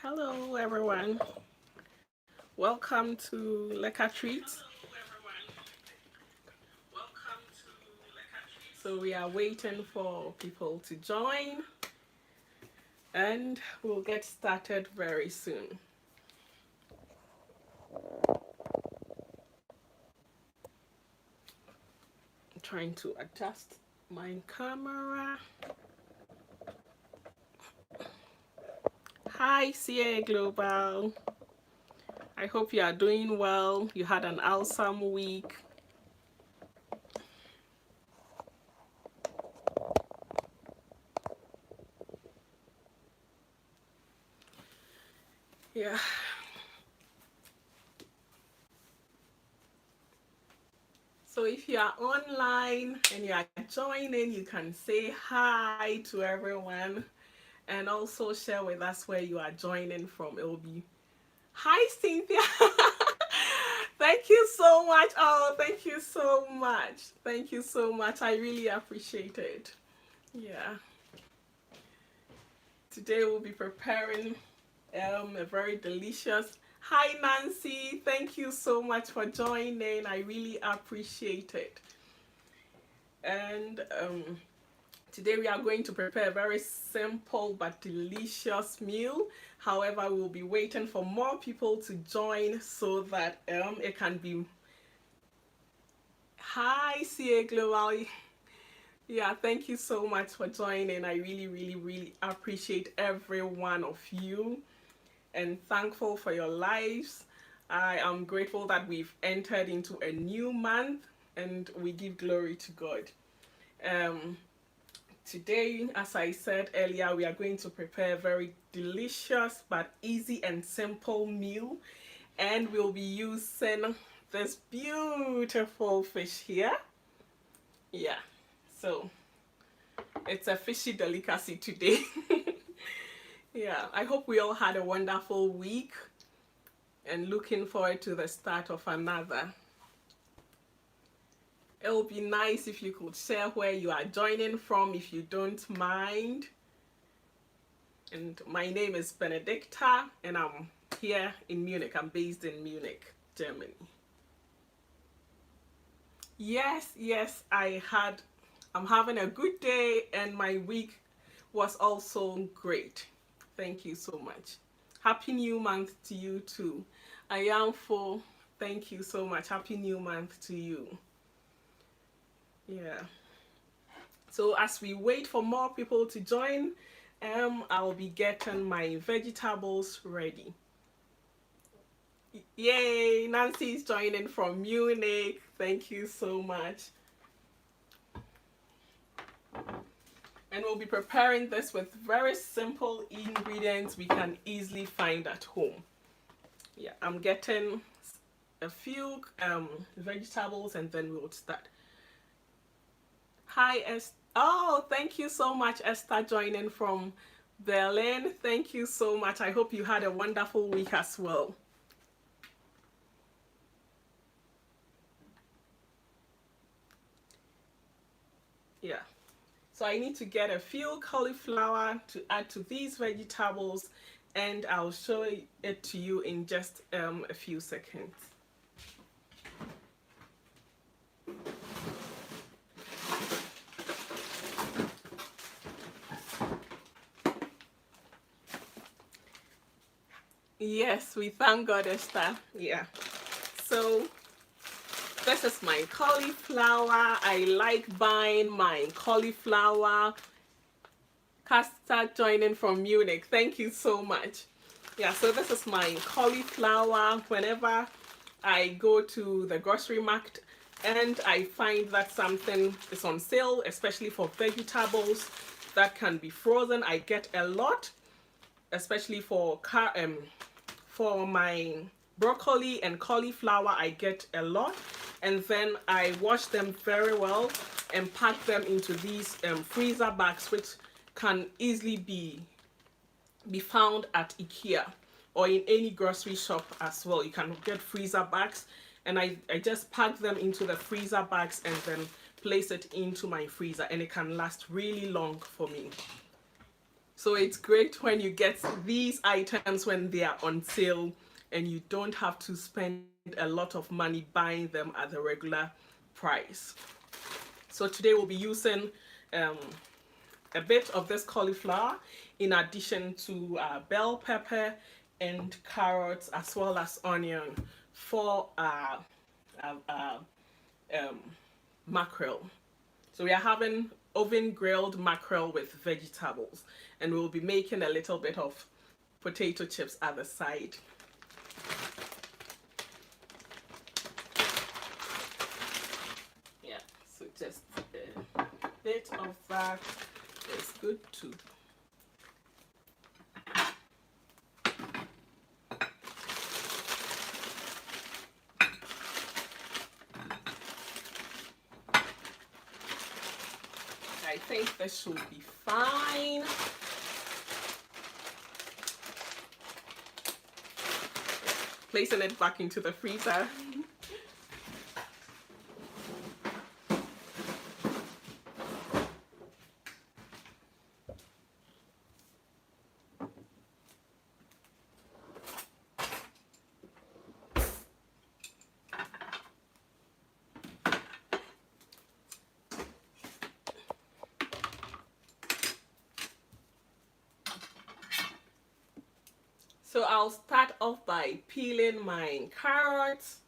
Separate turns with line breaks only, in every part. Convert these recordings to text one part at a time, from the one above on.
Hello everyone, welcome to Lecker Treats. So we are waiting for people to join and we'll get started very soon. I'm trying to adjust my camera. Hi CA Global, I hope you are doing well. You had an awesome week. Yeah. So if you are online and you are joining, you can say hi to everyone and also share with us where you are joining from. It will be hi Cynthia. Thank you so much. Oh, thank you so much. Thank you so much. I really appreciate it. Yeah. Today we'll be preparing a very delicious. Hi Nancy, thank you so much for joining. I really appreciate it. And today we are going to prepare a very simple but delicious meal. However, we'll be waiting for more people to join so that it can be. Hi CA Global. Yeah, thank you so much for joining. I really appreciate every one of you and thankful for your lives. I am grateful that we've entered into a new month and we give glory to God. Today, as I said earlier, we are going to prepare a very delicious but easy and simple meal, and we'll be using this beautiful fish here. Yeah, so it's a fishy delicacy today. Yeah, I hope we all had a wonderful week and looking forward to the start of another. It would be nice if you could share where you are joining from, if you don't mind. And my name is Benedicta, and I'm here in Munich. I'm based in Munich, Germany. Yes, I'm having a good day, and my week was also great. Thank you so much. Happy New Month to you too. I am full. Thank you so much. Happy New Month to you. Yeah. So as we wait for more people to join, I'll be getting my vegetables ready. Yay, Nancy's joining from Munich. Thank you so much. And we'll be preparing this with very simple ingredients we can easily find at home. Yeah, I'm getting a few vegetables and then we'll start. Hi, Esther. Oh, thank you so much, Esther, joining from Berlin. Thank you so much. I hope you had a wonderful week as well. Yeah. So I need to get a few cauliflower to add to these vegetables, and I'll show it to you in just a few seconds. Yes, we thank God, Esther. Yeah. So this is my cauliflower. I like buying my cauliflower. Casta joining from Munich. Thank you so much. Yeah, so this is my cauliflower. Whenever I go to the grocery market and I find that something is on sale, especially for vegetables that can be frozen, I get a lot, especially for my broccoli and cauliflower. I get a lot, and then I wash them very well and pack them into these freezer bags, which can easily be found at IKEA or in any grocery shop as well. You can get freezer bags, and I just pack them into the freezer bags and then place it into my freezer, and it can last really long for me. So it's great when you get these items when they are on sale and you don't have to spend a lot of money buying them at the regular price. So today we'll be using a bit of this cauliflower in addition to bell pepper and carrots as well as onion for mackerel. So we are having oven grilled mackerel with vegetables, and we'll be making a little bit of potato chips at the side. Yeah, so just a bit of that is good too. I think this should be fine. Placing it back into the freezer. So I'll start off by peeling my carrots.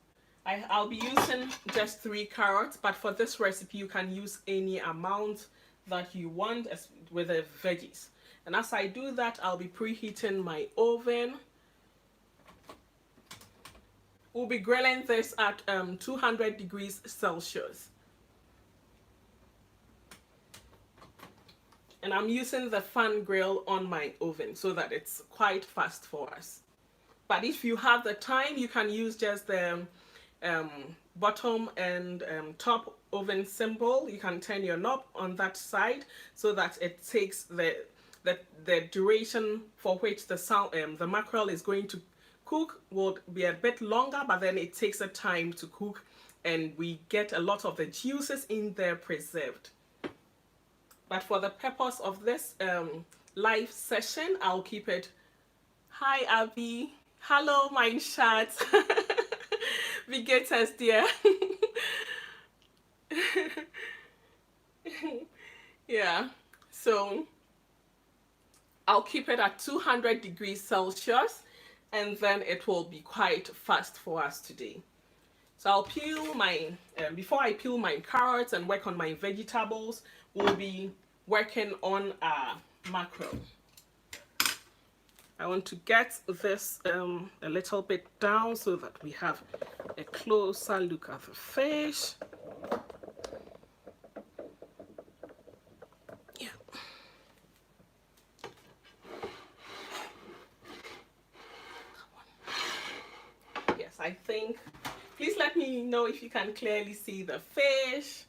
I'll be using just 3 carrots, but for this recipe you can use any amount that you want with the veggies. And as I do that, I'll be preheating my oven. We'll be grilling this at 200 degrees Celsius. And I'm using the fan grill on my oven so that it's quite fast for us. But if you have the time, you can use just the bottom and top oven symbol. You can turn your knob on that side so that it takes the duration for which the mackerel is going to cook will be a bit longer, but then it takes a time to cook and we get a lot of the juices in there preserved. But for the purpose of this live session, I'll keep it. Hi, Abby. Hello, my chat. Wie geht's es dir? Yeah, so I'll keep it at 200 degrees Celsius, and then it will be quite fast for us today. So I'll peel my, before I peel my carrots and work on my vegetables, we'll be working on mackerel. I want to get this a little bit down so that we have a closer look at the fish. Yeah. Yes, I think. Please let me know if you can clearly see the fish.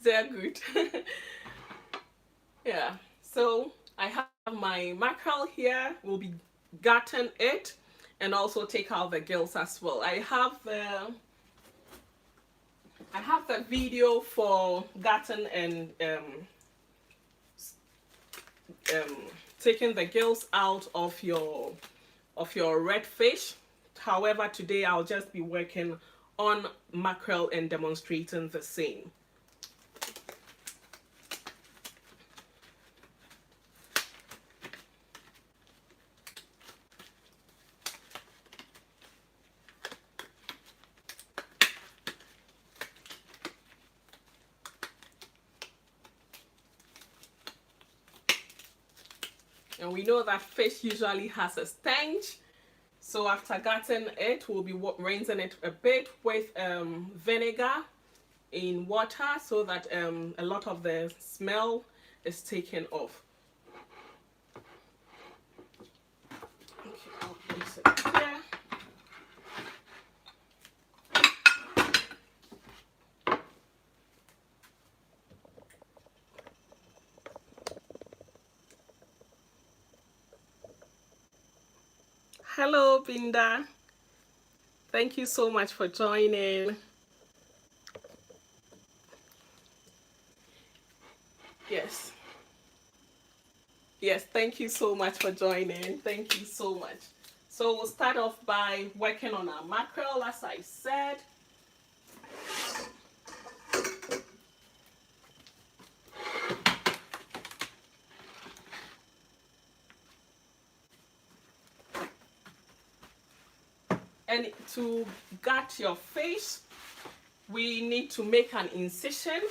They're good. Yeah, so I have my mackerel here. We'll be gutting it and also take out the gills as well. I have the video for gutting and taking the gills out of your red fish. However, today I'll just be working on mackerel and demonstrating the same. And we know that fish usually has a stench. So after gutting it, we'll be rinsing it a bit with vinegar in water so that a lot of the smell is taken off. Okay, I'll place it here. Hello, Binda. Thank you so much for joining. Yes. Yes, thank you so much for joining. Thank you so much. So we'll start off by working on our mackerel, as I said. And to gut your fish, we need to make an incision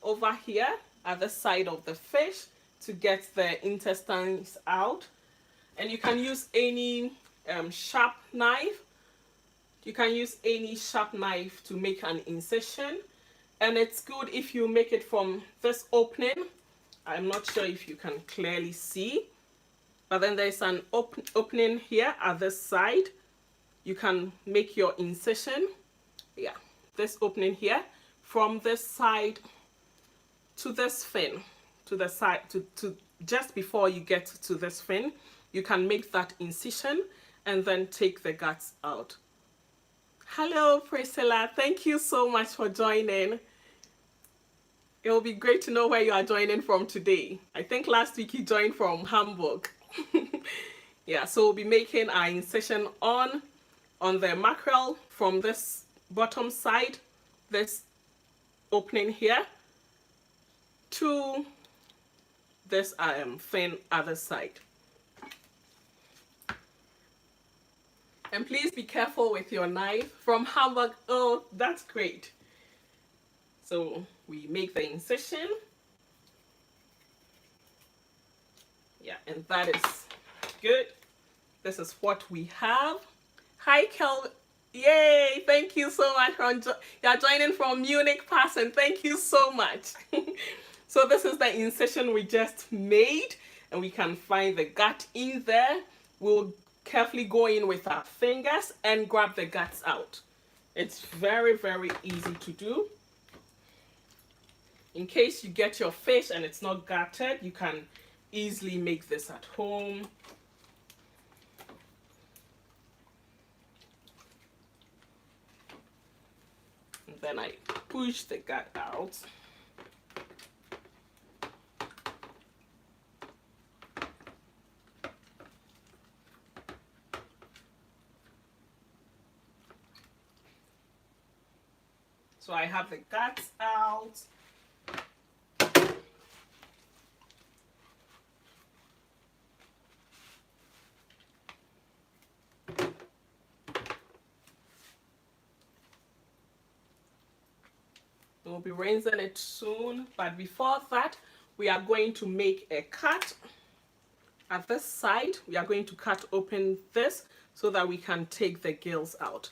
over here at the side of the fish to get the intestines out. And you can use any sharp knife. You can use any sharp knife to make an incision. And it's good if you make it from this opening. I'm not sure if you can clearly see, but then there's an opening here at this side. You can make your incision, yeah, this opening here, from this side to this fin, to the side, to just before you get to this fin, you can make that incision and then take the guts out. Hello, Priscilla. Thank you so much for joining. It will be great to know where you are joining from today. I think last week you joined from Hamburg. Yeah, so we'll be making our incision on the mackerel from this bottom side, this opening here, to this fin other side. And please be careful with your knife. From Hamburg. Oh, that's great. So we make the incision. Yeah, and that is good. This is what we have. Hi, Kel. Yay! Thank you so much for you're joining from Munich, Passen. Thank you so much. So this is the incision we just made, and we can find the gut in there. We'll carefully go in with our fingers and grab the guts out. It's very, very easy to do. In case you get your fish and it's not gutted, you can easily make this at home. And then I push the gut out. So I have the guts out. We'll be rinsing it soon, but before that, we are going to make a cut at this side. We are going to cut open this so that we can take the gills out.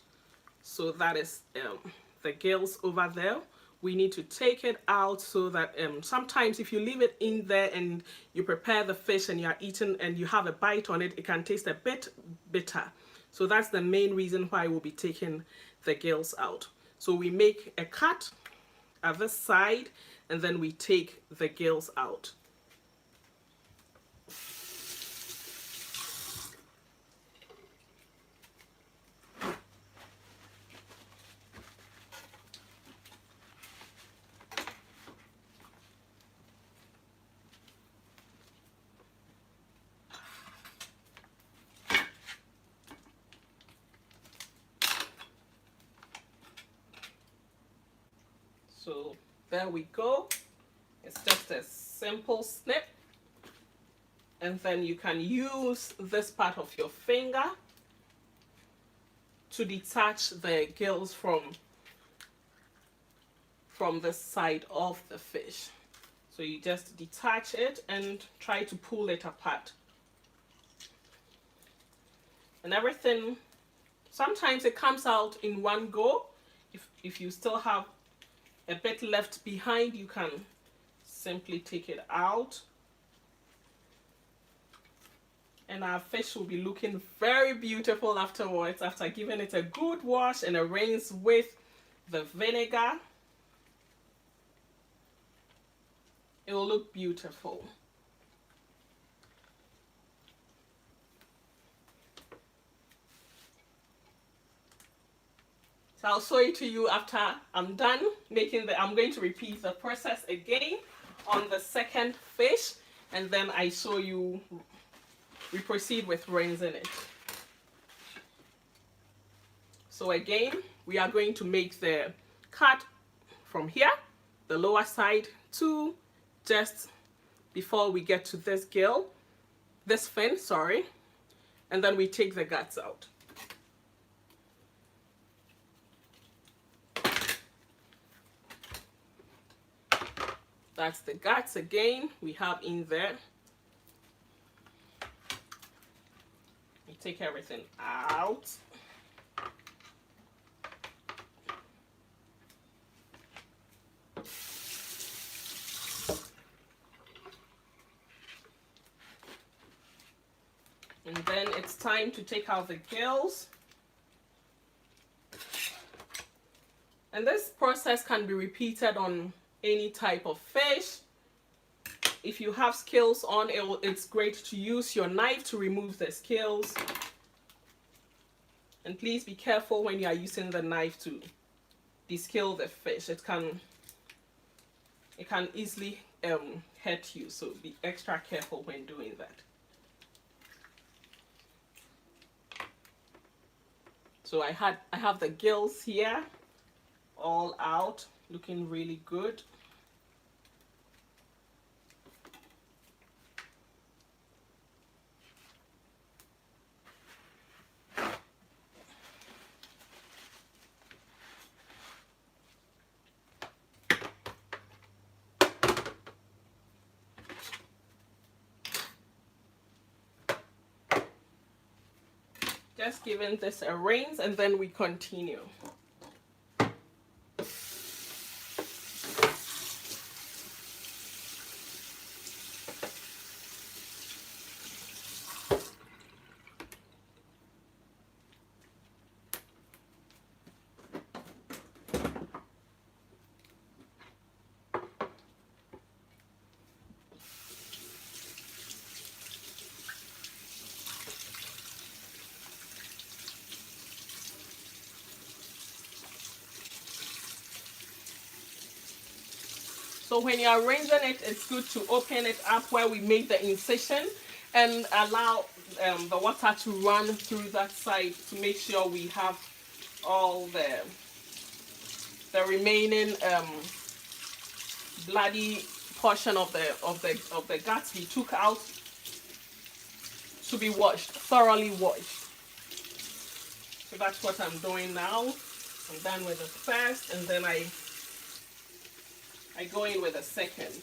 So that is the gills over there. We need to take it out so that sometimes if you leave it in there and you prepare the fish and you are eating and you have a bite on it, it can taste a bit bitter. So that's the main reason why we'll be taking the gills out. So we make a cut at this side and then we take the gills out. So there we go. It's just a simple snip. And then you can use this part of your finger to detach the gills from this side of the fish. So you just detach it and try to pull it apart. And everything, sometimes it comes out in one go. If you still have a bit left behind, you can simply take it out. And our fish will be looking very beautiful afterwards, after giving it a good wash and a rinse with the vinegar. It will look beautiful. So I'll show it to you after I'm done making I'm going to repeat the process again on the second fish, and then I show you, we proceed with rinsing it. So again, we are going to make the cut from here, the lower side, to just before we get to this gill, this fin, sorry, and then we take the guts out. That's the guts again we have in there. We take everything out. And then it's time to take out the gills. And this process can be repeated on any type of fish. If you have scales on, it's great to use your knife to remove the scales. And please be careful when you are using the knife to descale the fish. It can easily hurt you, so be extra careful when doing that. So I have the gills here all out, looking really good. Just giving this a rinse and then we continue. So when you are rinsing it, it's good to open it up where we made the incision and allow the water to run through that side to make sure we have all the remaining bloody portion of the guts we took out to be washed, thoroughly washed. So that's what I'm doing now. I'm done with the first, and then I go in with the second.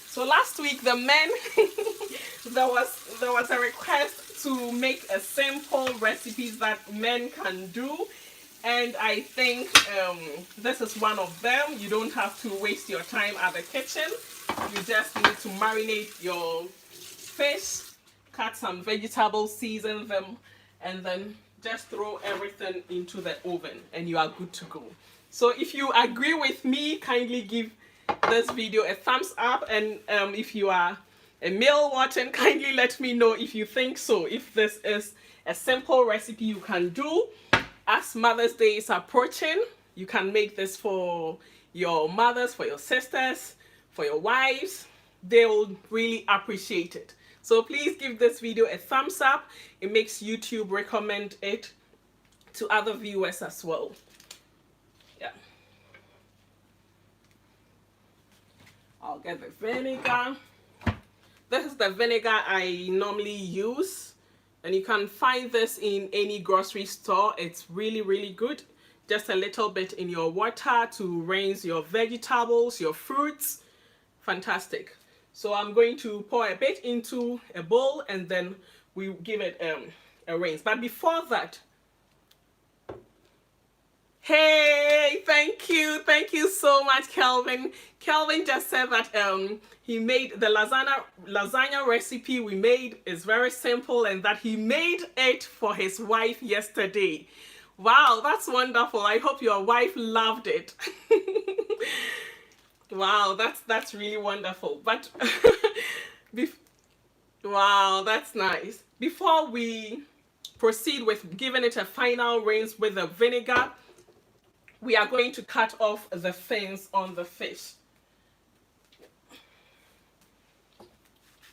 So last week, the men, there was a request to make a simple recipe that men can do, and I think this is one of them. You don't have to waste your time at the kitchen. You just need to marinate your fish, cut some vegetables, season them, and then just throw everything into the oven and you are good to go. So if you agree with me, kindly give this video a thumbs up, and if you are a male watching, kindly let me know if you think so, if this is a simple recipe you can do. As Mother's Day is approaching, you can make this for your mothers, for your sisters, for your wives. They will really appreciate it. So please give this video a thumbs up. It makes YouTube recommend it to other viewers as well. Yeah. I'll get the vinegar. This is the vinegar I normally use, and you can find this in any grocery store. It's really, really good. Just a little bit in your water to rinse your vegetables, your fruits. Fantastic. So I'm going to pour a bit into a bowl and then we give it a rinse. But before that, hey, thank you so much, Kelvin. Kelvin just said that he made the lasagna recipe we made is very simple, and that he made it for his wife yesterday. Wow, that's wonderful. I hope your wife loved it. Wow, that's really wonderful. But Wow, that's nice. Before we proceed with giving it a final rinse with the vinegar, we are going to cut off the fins on the fish.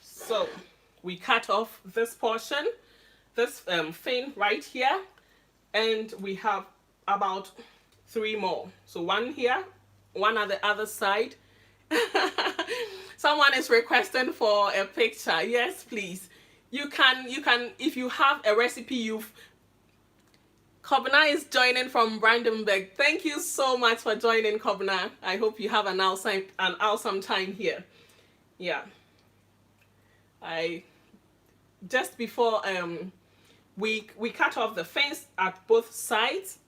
So we cut off this portion, this fin right here, and we have about 3 more. So one here, one at the other side. Someone is requesting for a picture. Yes, please. You can, if you have a recipe you've Kobna is joining from Brandenburg. Thank you so much for joining, Kobna. I hope you have an awesome time here. Yeah. I just before we cut off the fins at both sides.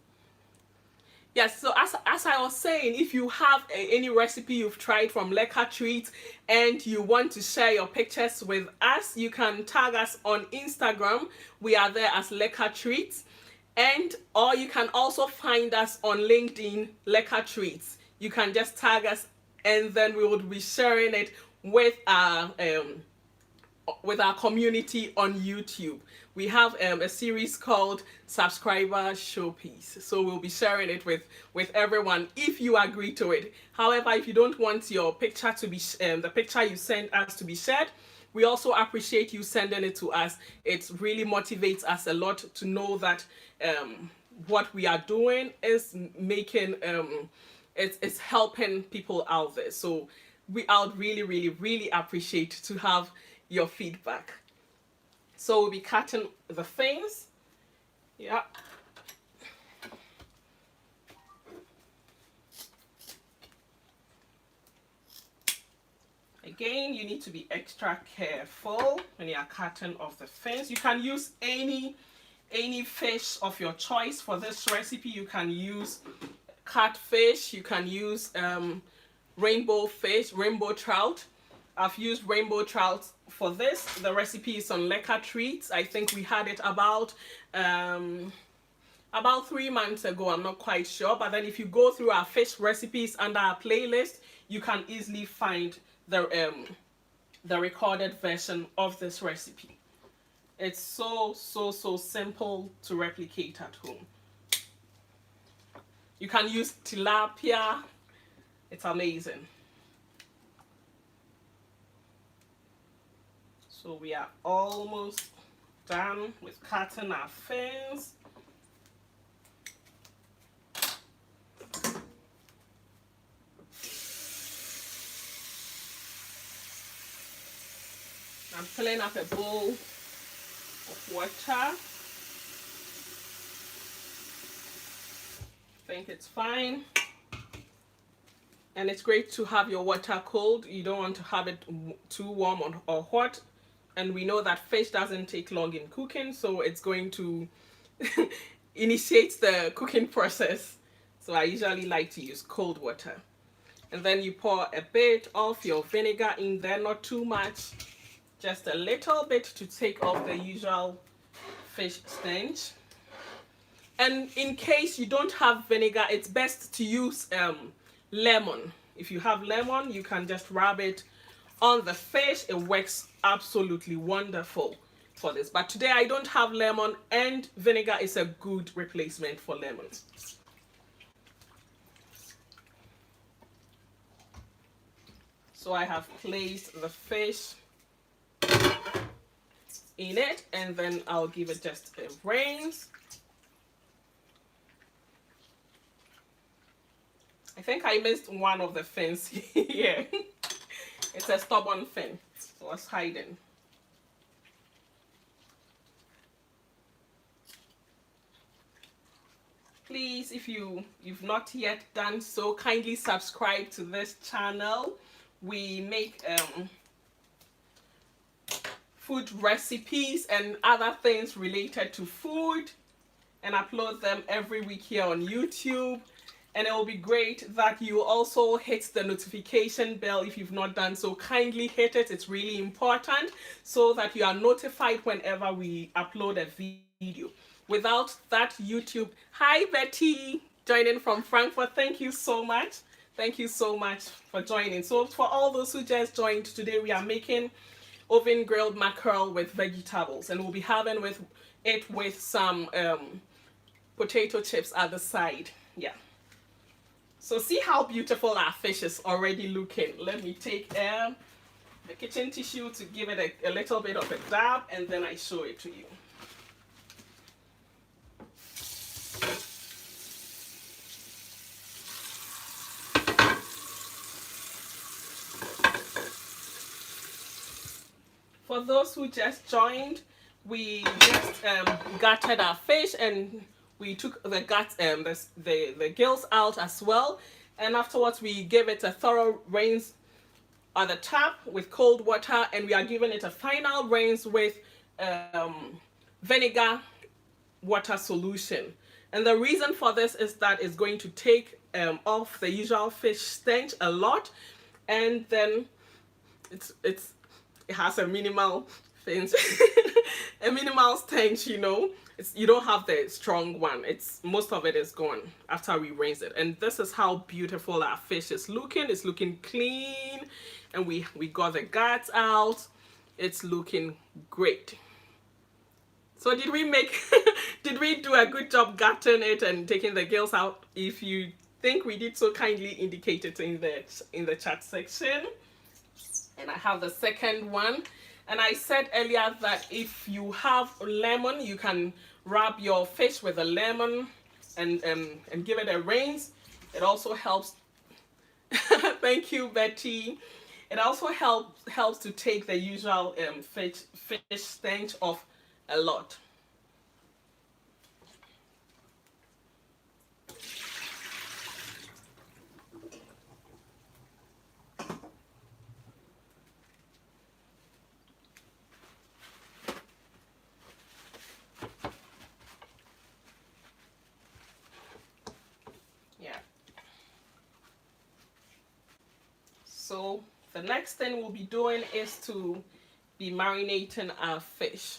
Yes, so as I was saying, if you have any recipe you've tried from Lecker Treats and you want to share your pictures with us, you can tag us on Instagram. We are there as Lecker Treats. And or you can also find us on LinkedIn, Lecker Treats. You can just tag us, and then we would be sharing it with our community on YouTube. We have a series called Subscriber Showpiece, so we'll be sharing it with everyone if you agree to it. However, if you don't want your picture to be the picture you send us to be shared, we also appreciate you sending it to us. It really motivates us a lot to know that what we are doing is making it's helping people out there. So I would really appreciate to have your feedback. So we'll be cutting the fins. Yeah. Again, you need to be extra careful when you are cutting off the fins. You can use any fish of your choice for this recipe. You can use catfish, you can use rainbow fish, rainbow trout. I've used rainbow trout for this. The recipe is on Lecker Treats. I think we had it about 3 months ago. I'm not quite sure, but then if you go through our fish recipes under our playlist, you can easily find the recorded version of this recipe. It's so simple to replicate at home. You can use tilapia. It's amazing. So we are almost done with cutting our fins. I'm filling up a bowl of water. I think it's fine. And it's great to have your water cold. You don't want to have it too warm or hot. And we know that fish doesn't take long in cooking, so it's going to initiate the cooking process. So I usually like to use cold water. And then you pour a bit of your vinegar in there, not too much, just a little bit to take off the usual fish stench. And in case you don't have vinegar, it's best to use lemon. If you have lemon, you can just rub it on the fish. It works absolutely wonderful for this. But today I don't have lemon, and vinegar is a good replacement for lemon. So I have placed the fish in it, and then I'll give it just a rinse. I think I missed one of the fins here. It's a stubborn fin, so it's hiding. Please, if you've not yet done so, kindly subscribe to this channel. We make food recipes and other things related to food and upload them every week here on YouTube. And it will be great that you also hit the notification bell if you've not done so. Kindly hit it. It's really important so that you are notified whenever we upload a video. Without that, YouTube... Hi, Betty, joining from Frankfurt. Thank you so much. Thank you so much for joining. So for all those who just joined today, we are making oven grilled mackerel with vegetables, and we'll be having it with some potato chips at the side. Yeah. So see how beautiful our fish is already looking. Let me take a kitchen tissue to give it a little bit of a dab, and then I show it to you. For those who just joined, we just gutted our fish, and we took the guts, the gills out as well, and afterwards we gave it a thorough rinse at the tap with cold water, and we are giving it a final rinse with vinegar water solution. And the reason for this is that it's going to take off the usual fish stench a lot, and then it has a minimal things a minimal stench, you know. You don't have the strong one. Most of it is gone after we rinse it. And this is how beautiful our fish is looking. It's looking clean, and we got the guts out. It's looking great. So did we did we do a good job gutting it and taking the gills out? If you think we did so, kindly indicate it in the chat section. And I have the second one. And I said earlier that if you have lemon, you can rub your fish with a lemon and give it a rinse. It also helps. Thank you, Betty. It also helps to take the usual fish stench off a lot. So the next thing we'll be doing is to be marinating our fish.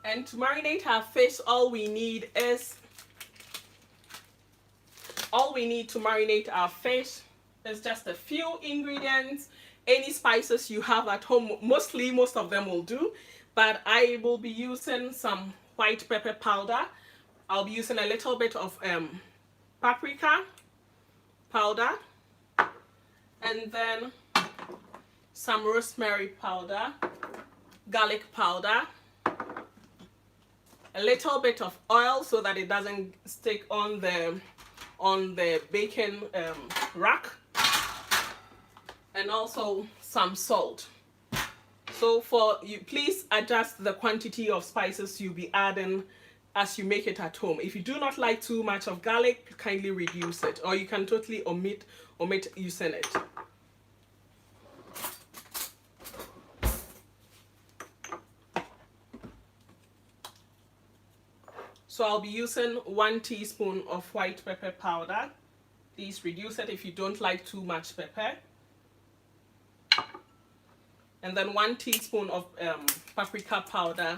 And to marinate our fish, all we need to marinate our fish is just a few ingredients. Any spices you have at home, most of them will do, but I will be using some white pepper powder. I'll be using a little bit of paprika powder, and then some rosemary powder, garlic powder, a little bit of oil so that it doesn't stick on the baking rack, and also some salt. So for you, please adjust the quantity of spices you'll be adding as you make it at home. If you do not like too much of garlic, kindly reduce it, or you can totally omit using it. So I'll be using 1 teaspoon of white pepper powder. Please reduce it if you don't like too much pepper. And then 1 teaspoon of paprika powder.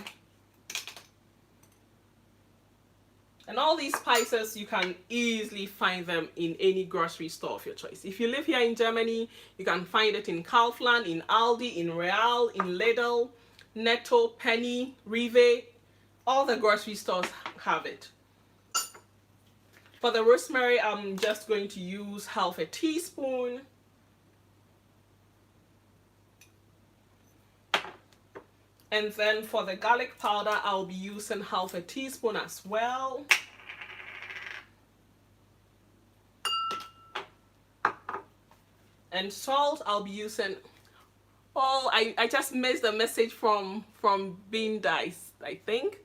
And all these spices, you can easily find them in any grocery store of your choice. If you live here in Germany, you can find it in Kaufland, in Aldi, in Real, in Lidl, Netto, Penny, Rewe. All the grocery stores have it. For the rosemary, I'm just going to use half a teaspoon. And then for the garlic powder, I'll be using half a teaspoon as well. And salt, I'll be using... Oh, I just missed the message from Bean Dice, I think.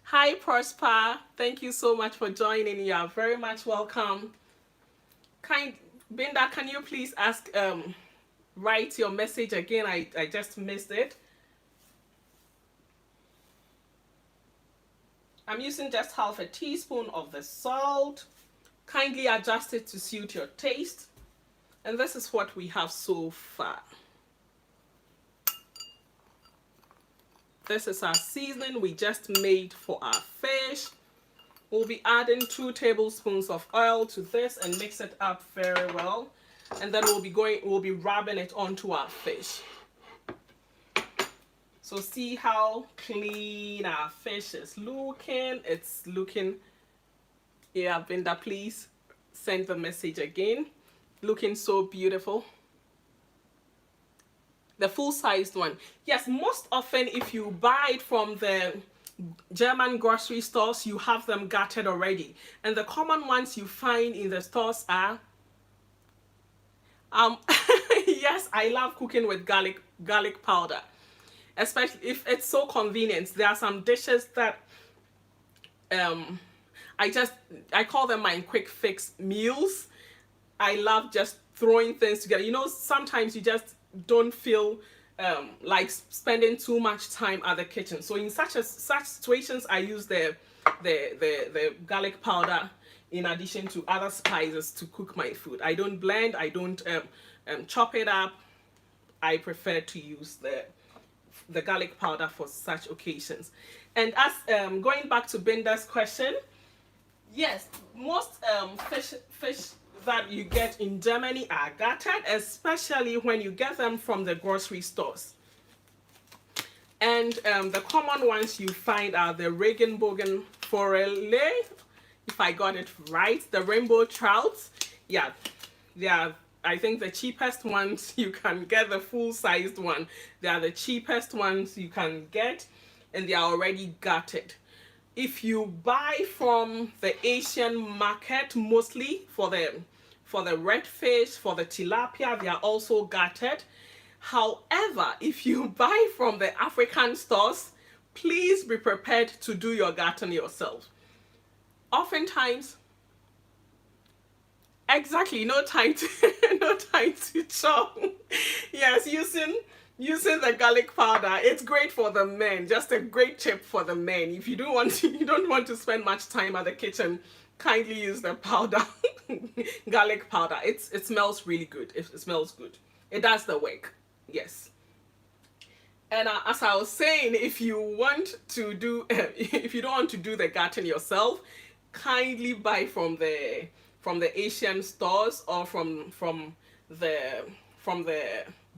Hi, Prosper. Thank you so much for joining. You are very much welcome. Binda, can you please write your message again? I just missed it. I'm using just half a teaspoon of the salt. Kindly adjust it to suit your taste. And this is what we have so far. This is our seasoning we just made for our fish. We'll be adding 2 tablespoons of oil to this and mix it up very well. And then we'll be rubbing it onto our fish. So see how clean our fish is looking. It's looking, yeah, Vinda, please send the message again. Looking so beautiful. The full-sized one. Yes, most often if you buy it from the German grocery stores, you have them gutted already. And the common ones you find in the stores are, yes, I love cooking with garlic powder. Especially if it's so convenient. There are some dishes that I call them my quick fix meals. I love just throwing things together. You know, sometimes you just don't feel like spending too much time at the kitchen. So in such situations, I use the garlic powder in addition to other spices to cook my food. I don't blend. I don't chop it up. I prefer to use the garlic powder for such occasions. And as going back to Binda's question, yes, most fish that you get in Germany are gutted, especially when you get them from the grocery stores. And the common ones you find are the Regenbogen Forelle, if I got it right, the rainbow trouts. Yeah, they are, I think, the cheapest ones you can get, the full-sized one. They are the cheapest ones you can get, and they are already gutted. If you buy from the Asian market, mostly for the redfish, for the tilapia, they are also gutted. However, if you buy from the African stores, please be prepared to do your gutting yourself. Oftentimes, exactly, no time to chop. Yes, using the garlic powder, it's great for the men, just a great tip for the men. If you don't want to spend much time at the kitchen, kindly use the powder. Garlic powder, it smells really good. It smells good. It does the work. Yes. And as I was saying, if you want to do if you don't want to do the gutting yourself, kindly buy from the Asian stores or from the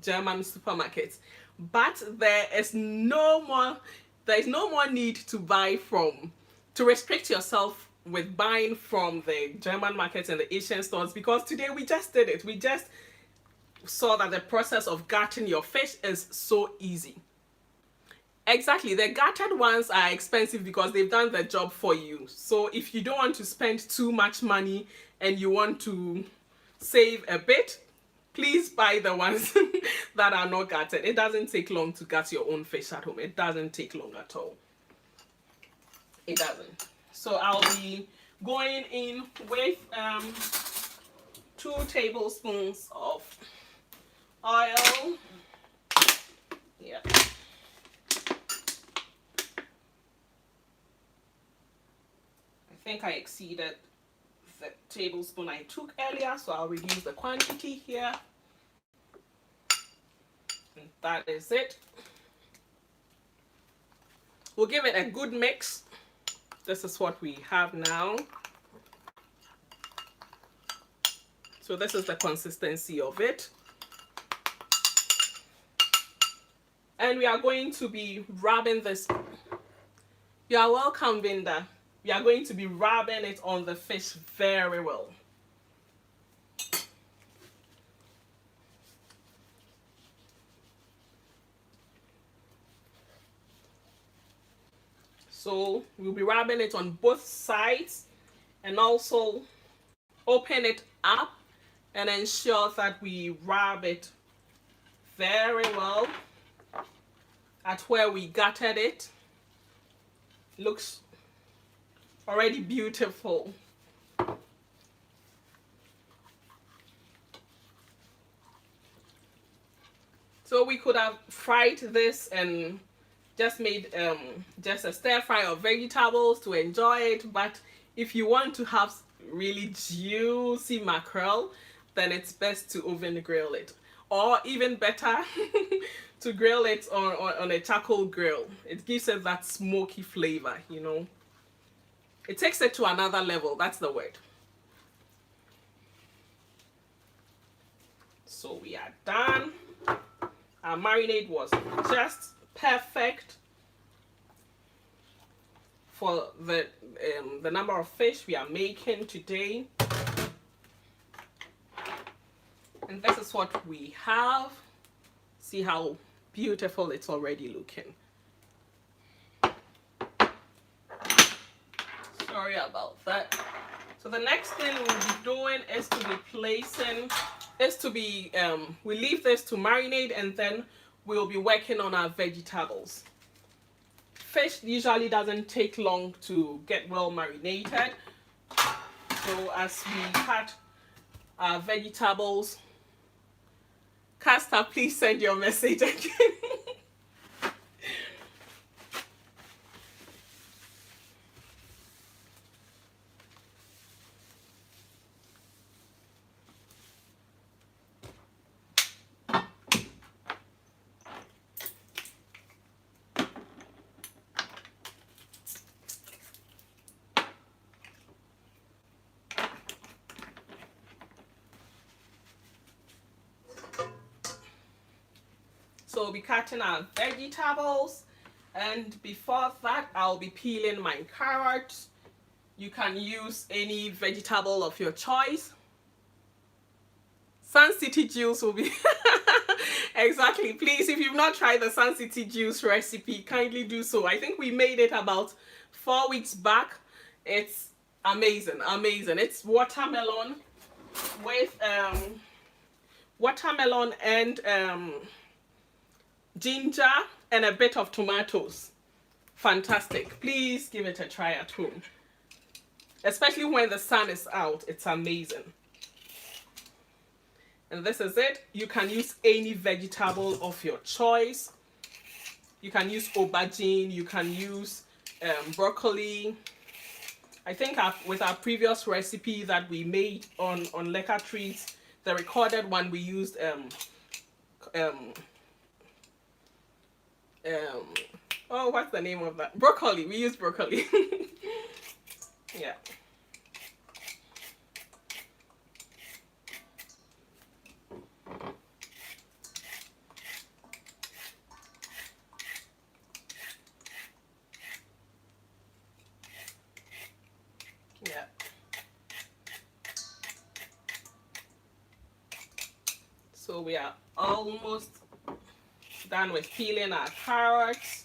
German supermarkets. But there is no more need to buy to restrict yourself with buying from the German markets and the Asian stores, because today we just did it. We just saw that the process of gutting your fish is so easy. Exactly, the gutted ones are expensive because they've done the job for you. So if you don't want to spend too much money and you want to save a bit, please buy the ones that are not gutted. It doesn't take long to gut your own fish at home. It doesn't take long at all. It doesn't. So I'll be going in with 2 tablespoons of oil. Yeah. I think I exceeded the tablespoon I took earlier, so I'll reduce the quantity here. And that is it. We'll give it a good mix. This is what we have now. So this is the consistency of it. And we are going to be rubbing this. You are welcome, Vinda. We are going to be rubbing it on the fish very well. So we'll be rubbing it on both sides and also open it up and ensure that we rub it very well at where we gutted it. Looks already beautiful. So we could have fried this and just made just a stir fry of vegetables to enjoy it. But if you want to have really juicy mackerel, then it's best to oven grill it, or even better to grill it on a charcoal grill. It gives it that smoky flavor, you know. It takes it to another level, that's the word. So we are done. Our marinade was just perfect for the number of fish we are making today. And this is what we have. See how beautiful it's already looking. Sorry about that. So the next thing we'll be doing is to be placing, we leave this to marinate, and then we'll be working on our vegetables. Fish usually doesn't take long to get well marinated. So as we cut our vegetables, Castor, please send your message again. So we'll be cutting our vegetables, and before that I'll be peeling my carrots. You can use any vegetable of your choice. Sun City juice will be exactly. Please, if you've not tried the Sun City juice recipe, kindly do so. I think we made it about 4 weeks back. It's amazing, amazing. It's watermelon with watermelon and ginger and a bit of tomatoes. Fantastic. Please give it a try at home, especially when the sun is out. It's amazing. And this is it. You can use any vegetable of your choice. You can use aubergine, you can use broccoli. I think with our previous recipe that we made on Lecker treats, the recorded one, we used oh, what's the name of that? Broccoli. We use broccoli. Yeah. Yeah. So we are almost done with peeling our carrots.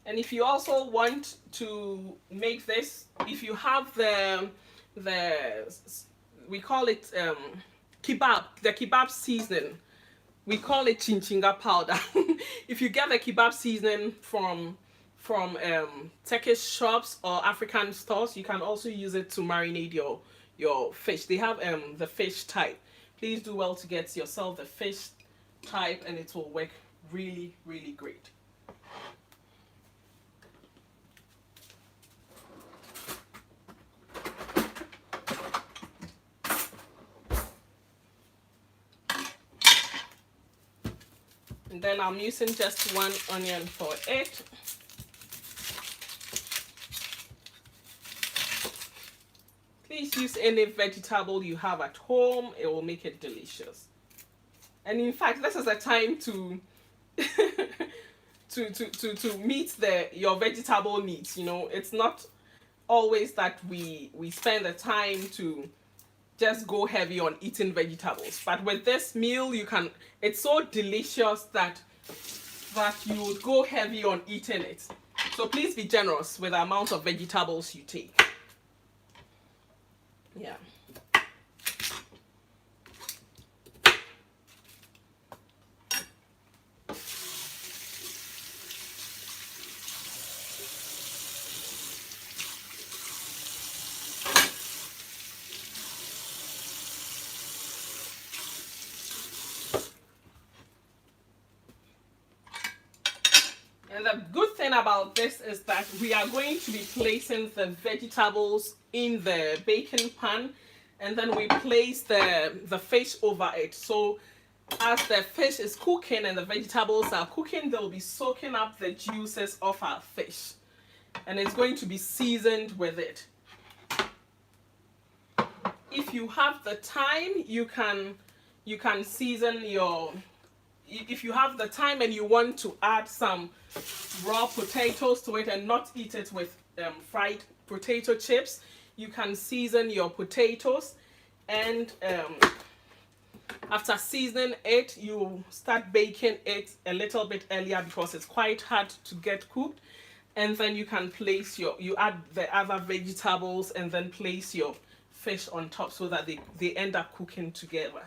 And if you also want to make this, if you have the we call it kebab, the kebab seasoning, we call it chinchinga powder. If you get the kebab seasoning from Turkish shops or African stores, you can also use it to marinate your fish. They have the fish type. Please do well to get yourself the fish type, and it will work really, really great. And then I'm using just 1 onion for it. Please use any vegetable you have at home. It will make it delicious. And in fact, this is a time to to meet your vegetable needs. You know, it's not always that we spend the time to just go heavy on eating vegetables, but with this meal it's so delicious that you would go heavy on eating it. So please be generous with the amount of vegetables you take. Yeah. the good thing about this is that we are going to be placing the vegetables in the baking pan, and then we place the fish over it. So as the fish is cooking and the vegetables are cooking, they'll be soaking up the juices of our fish, and it's going to be seasoned with it. If you have the time, you can season your, if you have the time and you want to add some raw potatoes to it and not eat it with fried potato chips, you can season your potatoes, and after seasoning it, you start baking it a little bit earlier because it's quite hard to get cooked, and then you can place you add the other vegetables and then place your fish on top so that they end up cooking together.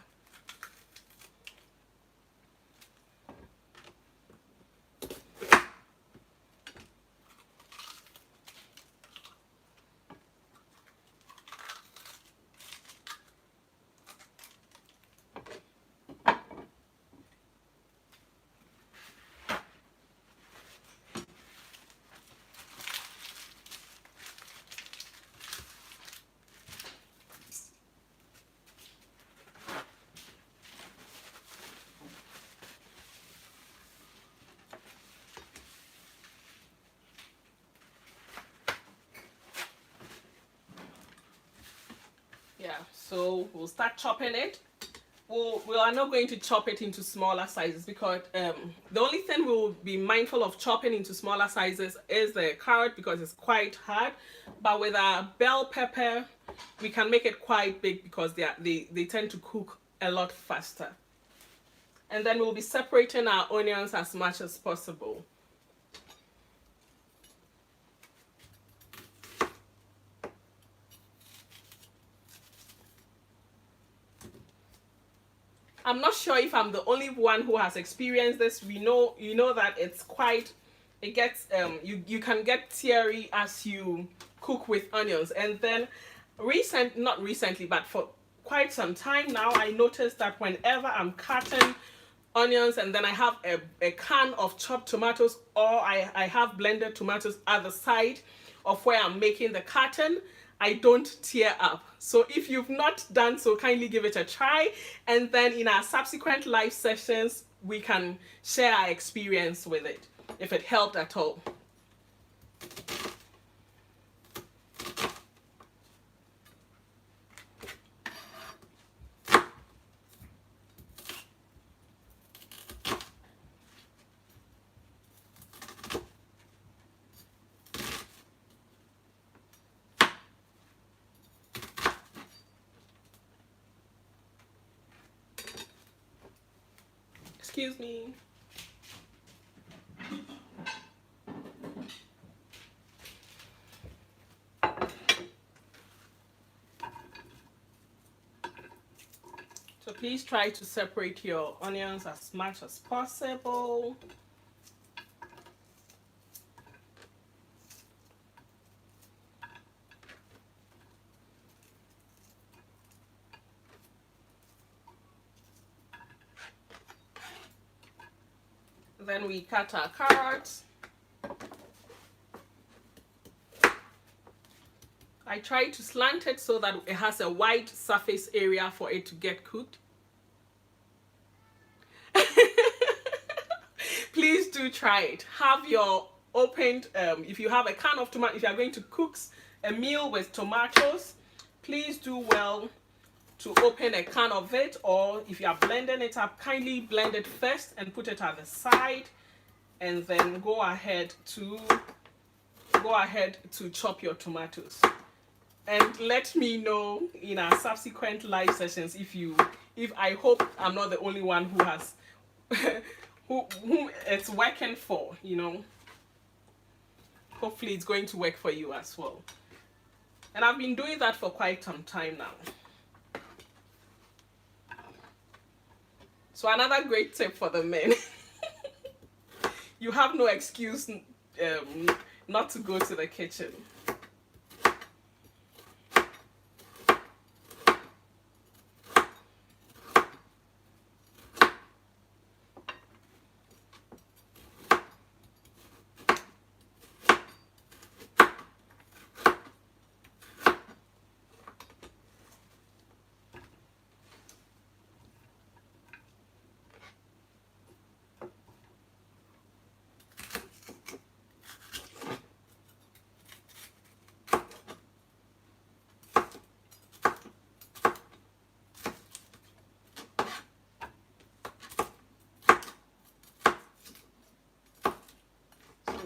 Yeah, so we'll start chopping it. We are not going to chop it into smaller sizes because the only thing we'll be mindful of chopping into smaller sizes is the carrot because it's quite hard. But with our bell pepper, we can make it quite big because they tend to cook a lot faster. And then we'll be separating our onions as much as possible. I'm not sure if I'm the only one who has experienced this. You know that it's quite, it gets you can get teary as you cook with onions. And then not recently, but for quite some time now, I noticed that whenever I'm cutting onions and then I have a can of chopped tomatoes, or I have blended tomatoes at the side of where I'm making the cutting, I don't tear up. So if you've not done so, kindly give it a try, and then in our subsequent live sessions we can share our experience with it if it helped at all. Excuse me. So please try to separate your onions as much as possible. Then we cut our carrots. I try to slant it so that it has a wide surface area for it to get cooked. Please do try it. Have your opened, if you have a can of tomato, if you are going to cook a meal with tomatoes, please do well to open a can of it, or if you are blending it up, kindly blend it first and put it at the side, and then go ahead to chop your tomatoes. And let me know in our subsequent live sessions if I hope I'm not the only one who has whom it's working for, you know. Hopefully it's going to work for you as well. And I've been doing that for quite some time now. So another great tip for the men. You have no excuse not to go to the kitchen.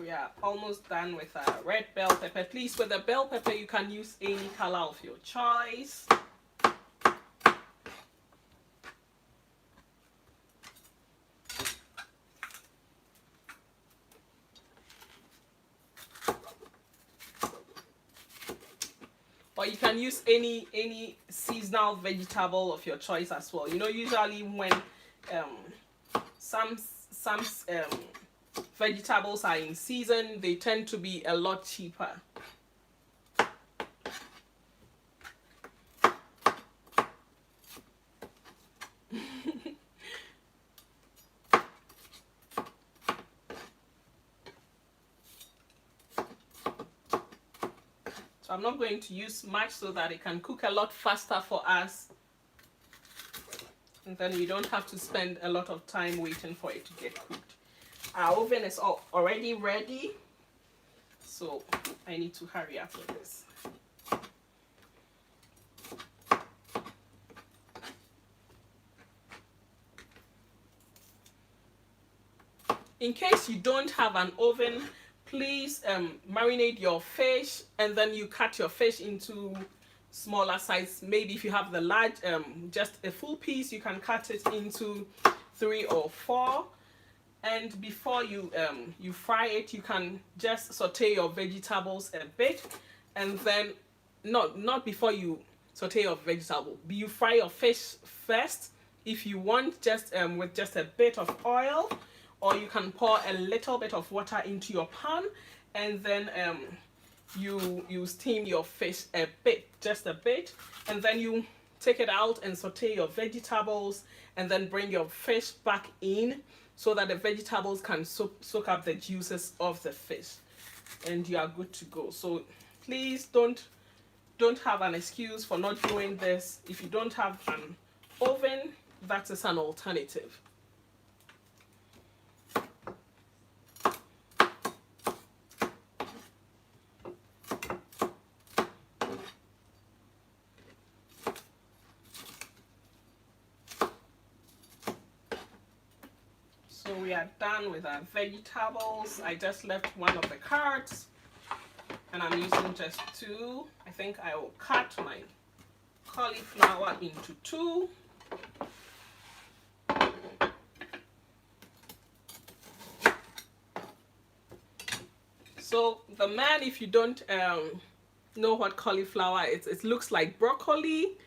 we are almost done with our red bell pepper. Please, with the bell pepper, you can use any color of your choice. Or you can use any seasonal vegetable of your choice as well. You know, usually when some vegetables are in season, they tend to be a lot cheaper. So I'm not going to use much so that it can cook a lot faster for us. And then we don't have to spend a lot of time waiting for it to get cooked. Our oven is already ready. So I need to hurry up with this. In case you don't have an oven, please marinate your fish, and then you cut your fish into smaller size. Maybe if you have the large, just a full piece, you can cut it into 3 or 4. And before you fry it, you can just saute your vegetables a bit, and then not before you saute your vegetable. You fry your fish first if you want, just with just a bit of oil, or you can pour a little bit of water into your pan, and then you steam your fish a bit, just a bit, and then you take it out and saute your vegetables, and then bring your fish back in so that the vegetables can soak up the juices of the fish, and you are good to go. So please don't have an excuse for not doing this. If you don't have an oven, that is an alternative. So we are done with our vegetables. I just left one of the carrots, and I'm using just 2. I think I will cut my cauliflower into 2. So the man, if you don't know what cauliflower is, it looks like broccoli.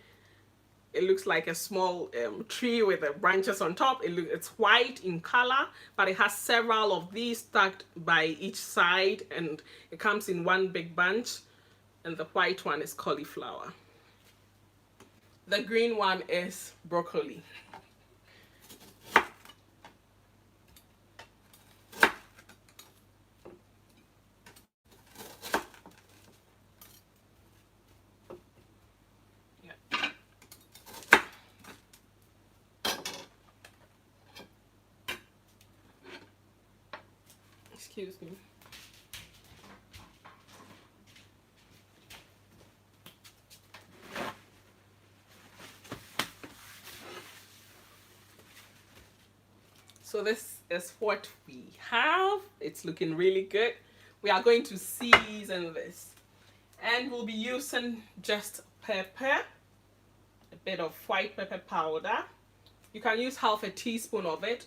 It looks like a small tree with the branches on top. It's white in color, but it has several of these stacked by each side, and it comes in one big bunch. And the white one is cauliflower. The green one is broccoli. Excuse me. So this is what we have. It's looking really good. We are going to season this, and we'll be using just pepper, a bit of white pepper powder. You can use half a teaspoon of it.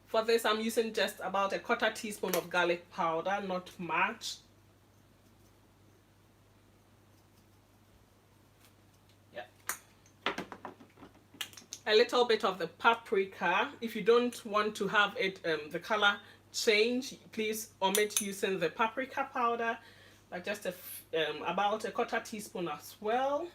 For this, I'm using just about a 1/4 teaspoon of garlic powder, not much. Yeah. A little bit of the paprika. If you don't want to have it the color change, please omit using the paprika powder. But just about a 1/4 teaspoon as well.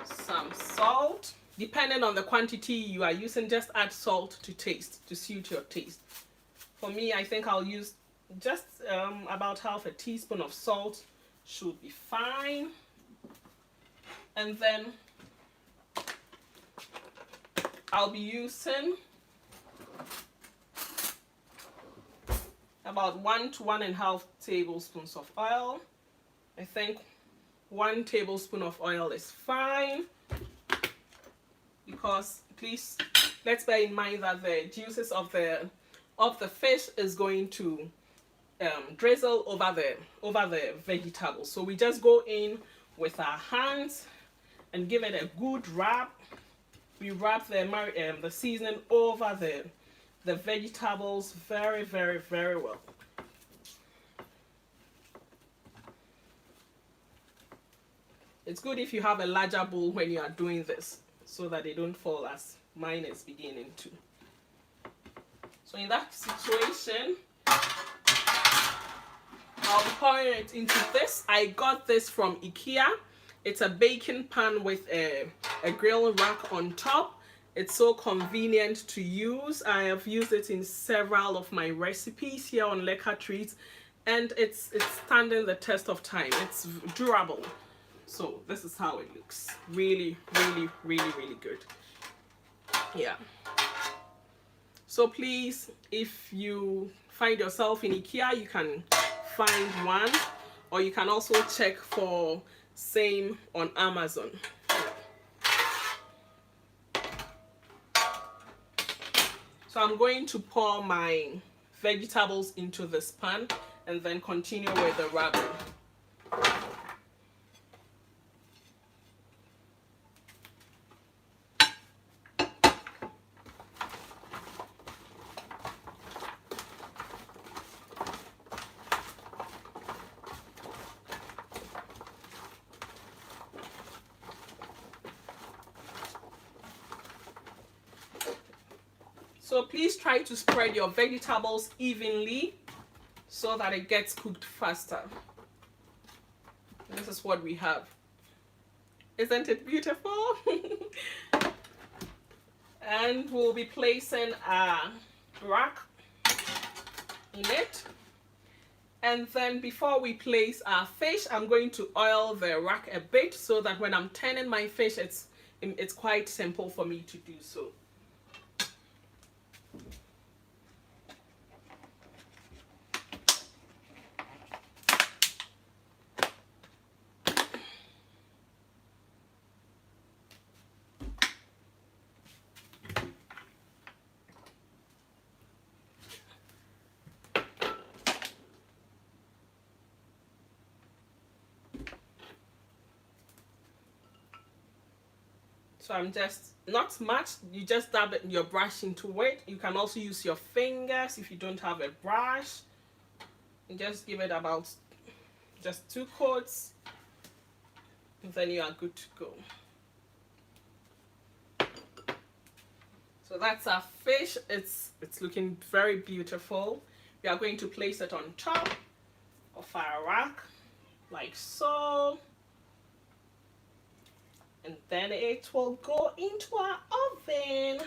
Some salt. Depending on the quantity you are using, just add salt to taste, to suit your taste. For me, I think I'll use just about half a teaspoon of salt, should be fine. And then I'll be using about 1 to 1.5 tablespoons of oil. I think 1 tablespoon of oil is fine, because please let's bear in mind that the juices of the fish is going to drizzle over the vegetables. So we just go in with our hands and give it a good rub. We rub the seasoning over the vegetables very, very, very well. It's good if you have a larger bowl when you are doing this, so that they don't fall as mine is beginning to. So in that situation, I'll be pouring it into this. I got this from IKEA. It's a baking pan with a grill rack on top. It's so convenient to use. I have used it in several of my recipes here on Lecker Treats, and it's standing the test of time. It's durable. So this is how it looks. Really, really, really, really good. Yeah. So please, if you find yourself in IKEA, you can find one, or you can also check for same on Amazon. So I'm going to pour my vegetables into this pan and then continue with the rubbing. So please try to spread your vegetables evenly so that it gets cooked faster. This is what we have. Isn't it beautiful? And we'll be placing a rack in it. And then before we place our fish, I'm going to oil the rack a bit so that when I'm turning my fish, it's quite simple for me to do so. So I'm just, not much, you just dab your brush into it. You can also use your fingers if you don't have a brush. And just give it about just 2 coats, and then you are good to go. So that's our fish. It's looking very beautiful. We are going to place it on top of our rack, like so. And then it will go into our oven.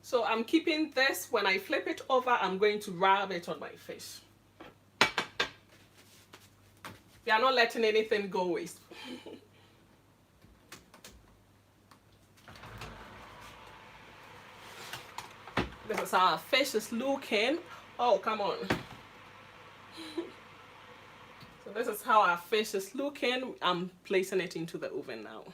So I'm keeping this. When I flip it over, I'm going to rub it on my fish. We are not letting anything go waste. This is how our fish is looking. Oh, come on. So this is how our fish is looking. I'm placing it into the oven now.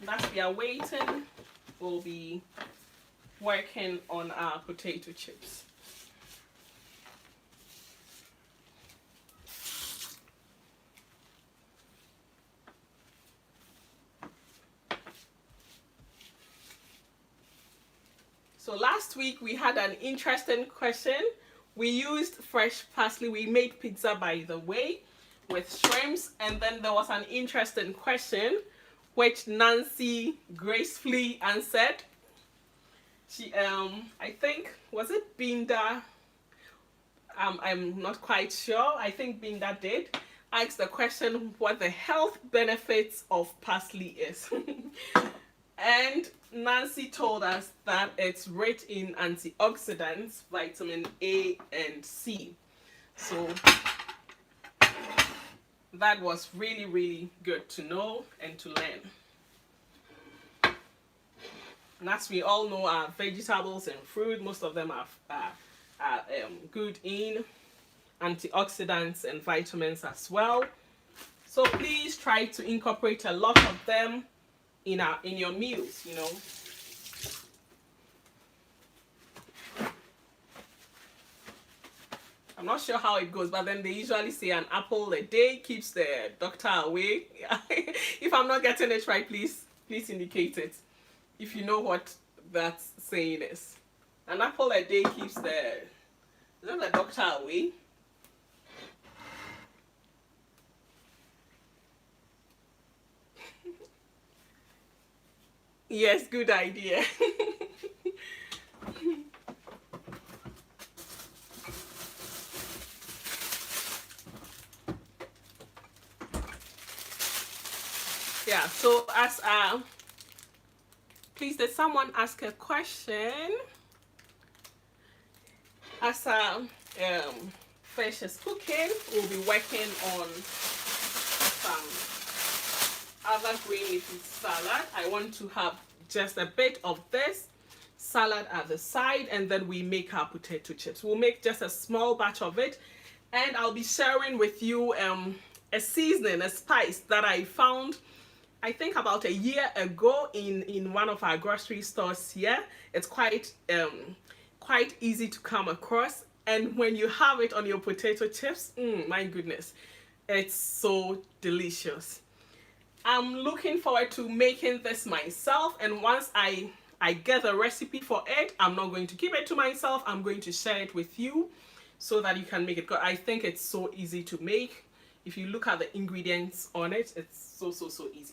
As we are waiting, we'll be working on our potato chips. So last week we had an interesting question. We used fresh parsley. We made pizza, by the way, with shrimps, and then there was an interesting question which Nancy gracefully answered. She, I think, was it Binda? I'm not quite sure. I think being that did asked the question what the health benefits of parsley is. And Nancy told us that it's rich in antioxidants, vitamin A and C. So that was really, really good to know and to learn. And as we all know, our vegetables and fruit, most of them are good in antioxidants and vitamins as well. So please try to incorporate a lot of them in your meals, you know. I'm not sure how it goes, but then they usually say an apple a day keeps the doctor away. If I'm not getting it right, please indicate it. If you know what that saying is. An apple a day keeps the doctor away. Yes, good idea. Yeah, so as please, did someone ask a question? As fish is cooking, we'll be working on some other green leafy salad. I want to have just a bit of this salad at the side, and then we make our potato chips. We'll make just a small batch of it, and I'll be sharing with you a seasoning, a spice that I found I think about a year ago in one of our grocery stores here. It's quite easy to come across, and when you have it on your potato chips, my goodness, it's so delicious. I'm looking forward to making this myself, and once I get the recipe for it, I'm not going to keep it to myself. I'm going to share it with you so that you can make it. I think it's so easy to make. If you look at the ingredients on it, it's so easy.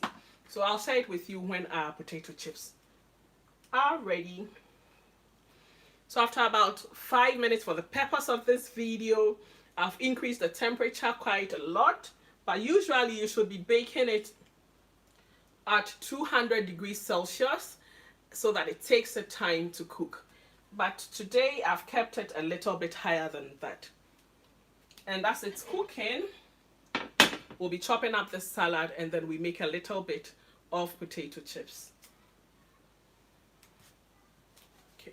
So I'll share it with you when our potato chips are ready. So after about 5 minutes, for the purpose of this video, I've increased the temperature quite a lot, but usually you should be baking it at 200 degrees Celsius so that it takes the time to cook. But today I've kept it a little bit higher than that. And as it's cooking, we'll be chopping up the salad, and then we make a little bit of potato chips. Okay.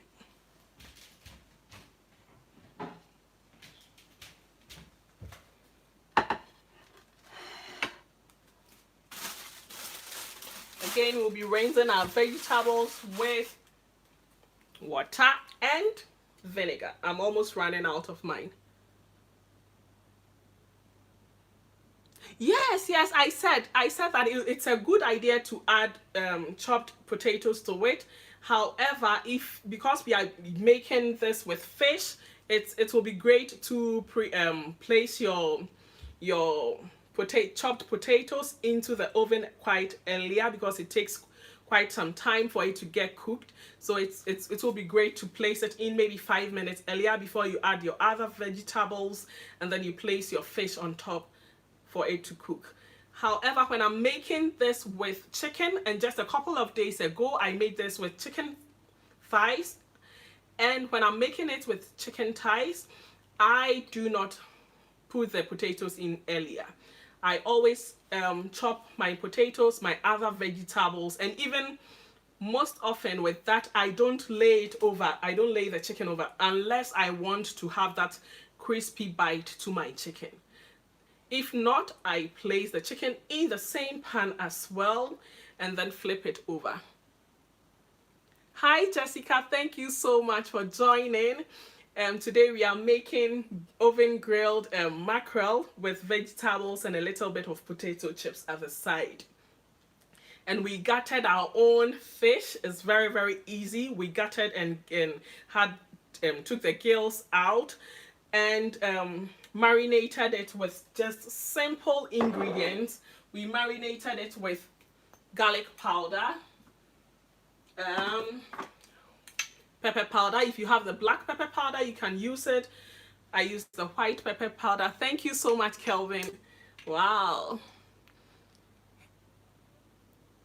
Again, we'll be rinsing our vegetables with water and vinegar. I'm almost running out of mine. Yes, I said that it's a good idea to add chopped potatoes to it. However, because we are making this with fish, it will be great to place your chopped potatoes into the oven quite earlier, because it takes quite some time for it to get cooked. So it will be great to place it in maybe 5 minutes earlier before you add your other vegetables, and then you place your fish on top for it to cook. However, when I'm making this with chicken, and just a couple of days ago I made this with chicken thighs, and when I'm making it with chicken thighs, I do not put the potatoes in earlier. I always chop my potatoes, my other vegetables, and even most often with that, I don't lay the chicken over unless I want to have that crispy bite to my chicken. If not, I place the chicken in the same pan as well and then flip it over. Hi Jessica, thank you so much for joining. Today we are making oven grilled mackerel with vegetables and a little bit of potato chips at the side. And we gutted our own fish. It's very easy. We gutted and took the gills out, and marinated it with just simple ingredients. We marinated it with garlic powder, pepper powder. If you have the black pepper powder, you can use it. I used the white pepper powder. Thank you so much, Kelvin. Wow.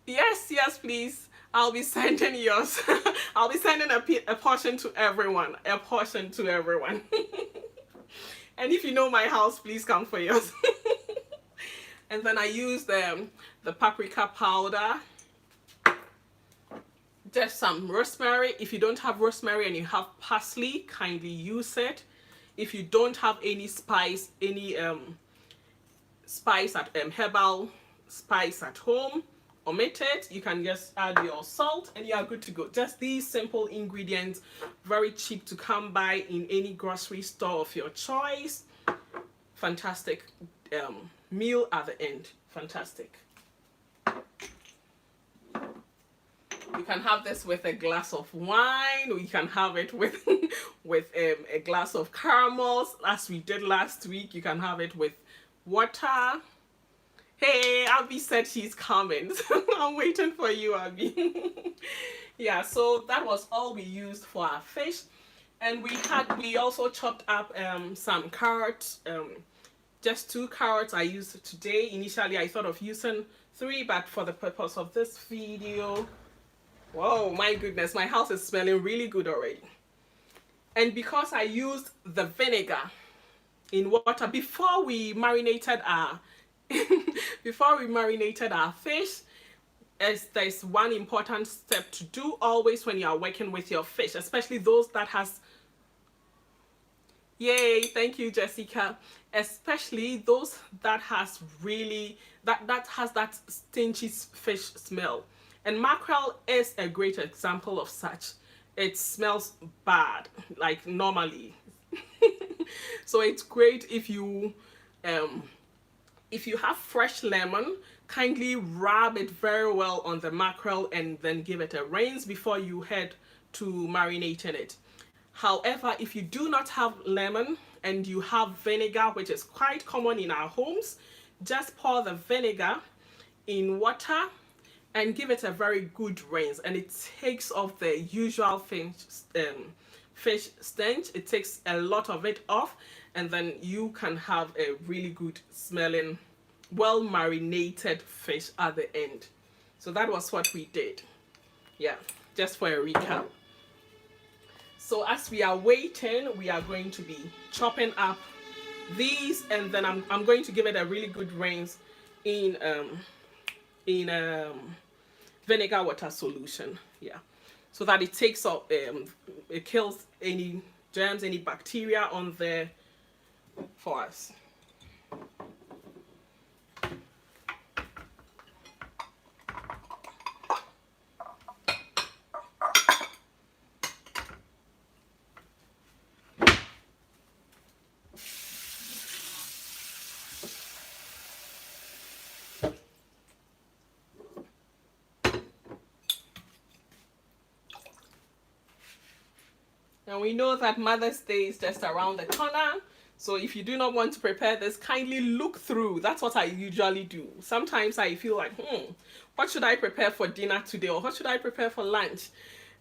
Yes, yes, please. I'll be sending yours. I'll be sending a portion to everyone. A portion to everyone. And if you know my house, please come for yours. And then I used the paprika powder. Just some rosemary. If you don't have rosemary and you have parsley, kindly use it. If you don't have any spice, any spice at herbal spice at home, omit it. You can just add your salt and you are good to go. Just these simple ingredients, very cheap to come by in any grocery store of your choice. Fantastic meal at the end. Fantastic. You can have this with a glass of wine, or you can have it with a glass of caramels, as we did last week. You can have it with water. Hey, Abby said she's coming. I'm waiting for you, Abby. Yeah, so that was all we used for our fish. And we also chopped up some carrots, just 2 carrots I used today. Initially, I thought of using 3, but for the purpose of this video, whoa, my goodness, my house is smelling really good already. And because I used the vinegar in water before we marinated our fish, as there's one important step to do always when you are working with your fish, especially those that has, yay, thank you, Jessica, especially those that has really that has that stingy fish smell. And mackerel is a great example of such. It smells bad, like normally. So it's great if you have fresh lemon, kindly rub it very well on the mackerel and then give it a rinse before you head to marinating it. However, if you do not have lemon and you have vinegar, which is quite common in our homes, just pour the vinegar in water and give it a very good rinse, and it takes off the usual fish stench. It takes a lot of it off, and then you can have a really good smelling, well marinated fish at the end. So that was what we did. Yeah, just for a recap. So as we are waiting, we are going to be chopping up these, and then I'm going to give it a really good rinse in vinegar water solution. Yeah, so that it takes up it kills any germs, any bacteria on there for us. And we know that Mother's Day is just around the corner. So if you do not want to prepare this, kindly look through. That's what I usually do. Sometimes I feel like, what should I prepare for dinner today? Or what should I prepare for lunch?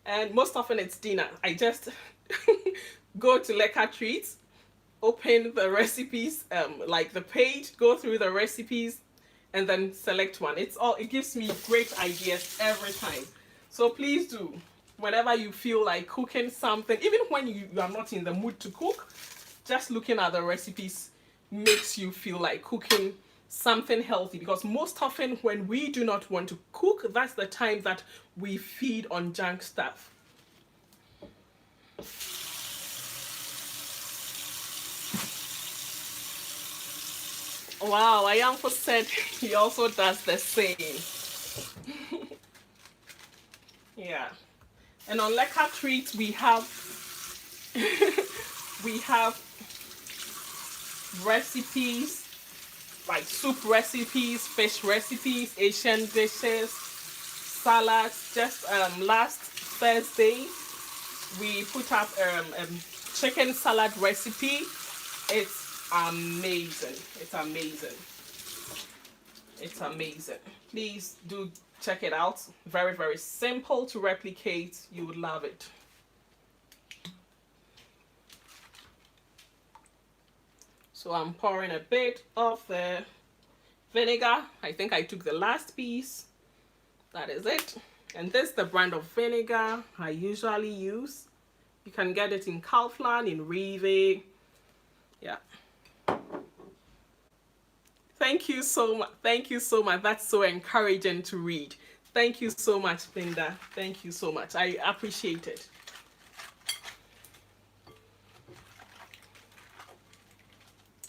And most often it's dinner. I just go to Lecker Treats, open the recipes, like the page, go through the recipes, and then select one. It gives me great ideas every time. So please do. Whenever you feel like cooking something, even when you are not in the mood to cook, just looking at the recipes makes you feel like cooking something healthy. Because most often when we do not want to cook, that's the time that we feed on junk stuff. Wow, Ayampo said he also does the same. Yeah. And on Lecker Treats, we have recipes, like soup recipes, fish recipes, Asian dishes, salads. Just last Thursday, we put up a chicken salad recipe. It's amazing. It's amazing. It's amazing. Please do check it out. Very, very simple to replicate. You would love it. So I'm pouring a bit of the vinegar. I think I took the last piece. That is it. And this is the brand of vinegar I usually use. You can get it in Kaufland, in Rive. Yeah. Thank you so much. Thank you so much. That's so encouraging to read. Thank you so much, Linda. Thank you so much. I appreciate it.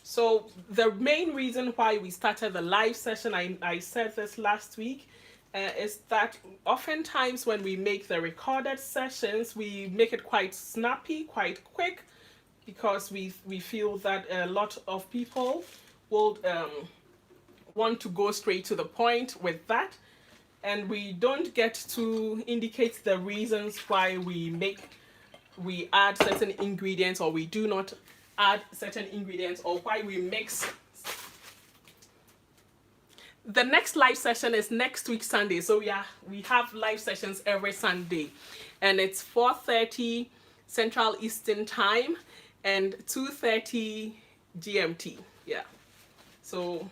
So the main reason why we started the live session, I said this last week, is that oftentimes when we make the recorded sessions, we make it quite snappy, quite quick, because we feel that a lot of people will want to go straight to the point with that, and we don't get to indicate the reasons why we add certain ingredients, or we do not add certain ingredients, or why we mix. The next live session is next week Sunday. So yeah, we have live sessions every Sunday, and it's 4:30 Central Eastern Time and 2:30 GMT. Yeah. So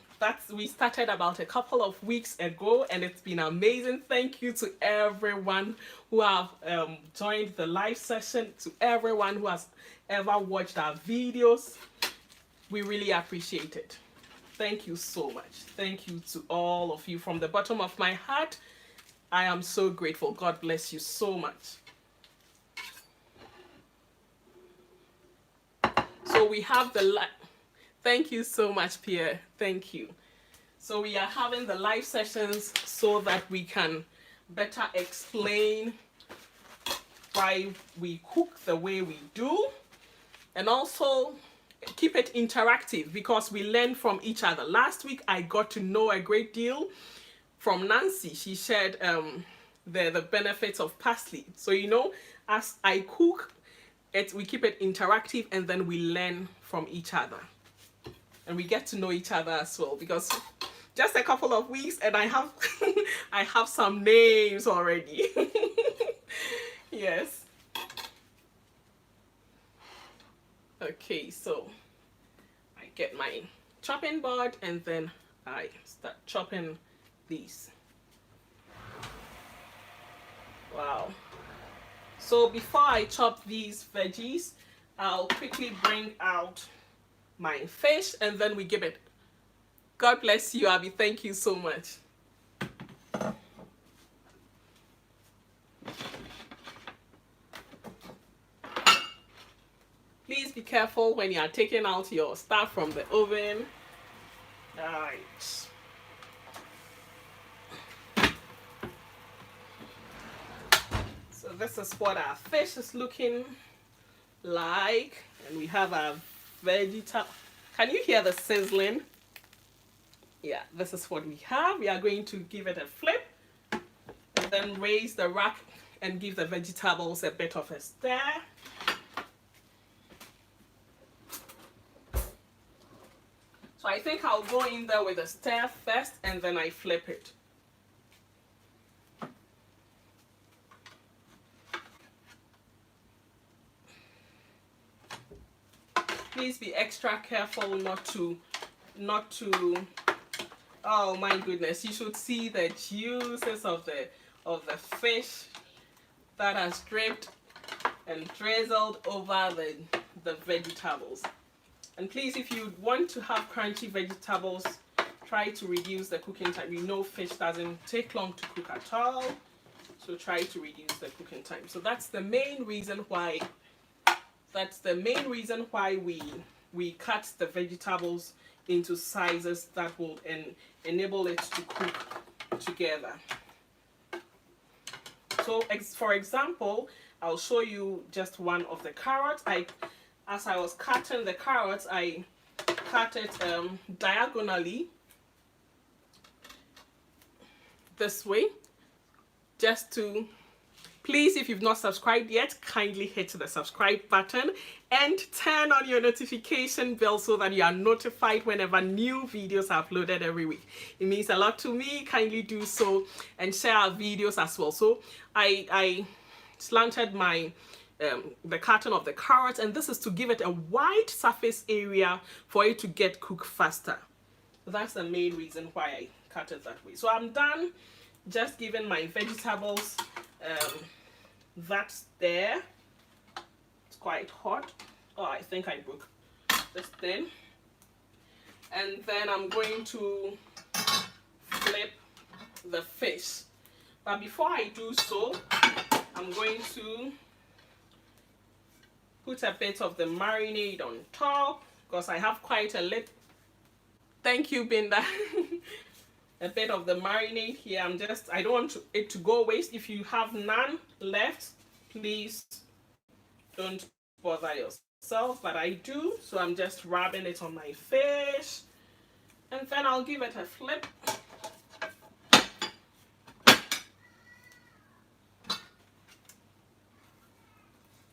we started about a couple of weeks ago, and it's been amazing. Thank you to everyone who have joined the live session, to everyone who has ever watched our videos. We really appreciate it. Thank you so much. Thank you to all of you from the bottom of my heart. I am so grateful. God bless you so much. So we have the thank you so much, Pierre. Thank you. So we are having the live sessions so that we can better explain why we cook the way we do, and also keep it interactive, because we learn from each other. Last week I got to know a great deal from Nancy. She shared the benefits of parsley. So as I cook it, we keep it interactive, and then we learn from each other, and we get to know each other as well, because just a couple of weeks and I have I have some names already. Yes. Okay, so I get my chopping board, and then I start chopping these. Wow. So before I chop these veggies, I'll quickly bring out my fish, and then we give it. God bless you, Abby. Thank you so much. Please be careful when you are taking out your stuff from the oven. All right. So this is what our fish is looking like, and we have our vegetable. Can you hear the sizzling? Yeah, this is what we have. We are going to give it a flip, and then raise the rack and give the vegetables a bit of a stir. So I think I'll go in there with a stir first, and then I flip it. Please be extra careful not to, oh my goodness, you should see the juices of the fish that has dripped and drizzled over the vegetables. And please, if you want to have crunchy vegetables, try to reduce the cooking time. You know fish doesn't take long to cook at all, so try to reduce the cooking time. So that's the main reason why we cut the vegetables into sizes that will enable it to cook together. So for example, I'll show you just one of the carrots. As I was cutting the carrots, I cut it diagonally this way, just to, please, if you've not subscribed yet, kindly hit the subscribe button and turn on your notification bell so that you are notified whenever new videos are uploaded every week. It means a lot to me. Kindly do so, and share our videos as well. So I slanted my the carton of the carrots, and this is to give it a wide surface area for it to get cooked faster. So that's the main reason why I cut it that way. So I'm done just giving my vegetables that's there. It's quite hot. Oh, I think I broke this thing. And then I'm going to flip the fish. But before I do so, I'm going to put a bit of the marinade on top because I have quite a little. Thank you, Binda. A bit of the marinade here. I don't want it to go waste. If you have none left, please don't bother yourself, but I do. So I'm just rubbing it on my fish, and then I'll give it a flip.